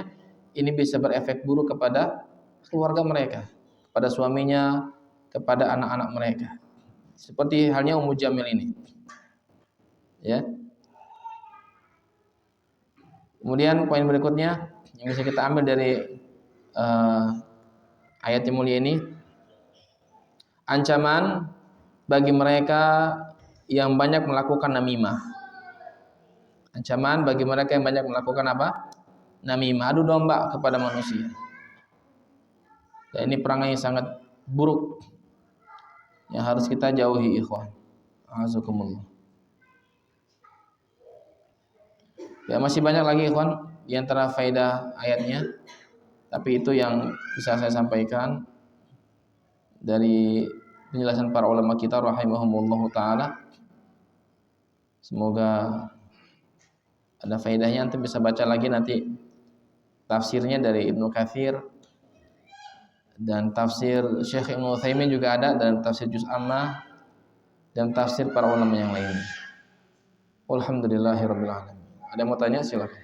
ini bisa berefek buruk kepada keluarga mereka, kepada suaminya, kepada anak-anak mereka. Seperti halnya Ummu Jamil ini. Ya. Kemudian poin berikutnya yang bisa kita ambil dari ayat yang mulia ini, ancaman bagi mereka yang banyak melakukan namimah. Ancaman bagi mereka yang banyak melakukan apa? Namimah, adu domba kepada manusia. Dan ini perangai yang sangat buruk yang harus kita jauhi, ikhwan. Azakumullah. Ya, masih banyak lagi, ikhwan, di antara faedah ayatnya. Tapi itu yang bisa saya sampaikan dari penjelasan para ulama kita rahimahumullahu taala. Semoga ada faedahnya. Nanti bisa baca lagi nanti tafsirnya dari Ibnu Katsir dan tafsir Syekh Ibnu Utsaimin juga ada, dan tafsir Juz Amma dan tafsir para ulama yang lainnya. Alhamdulillahirabbil alamin. Ada yang mau tanya, silakan.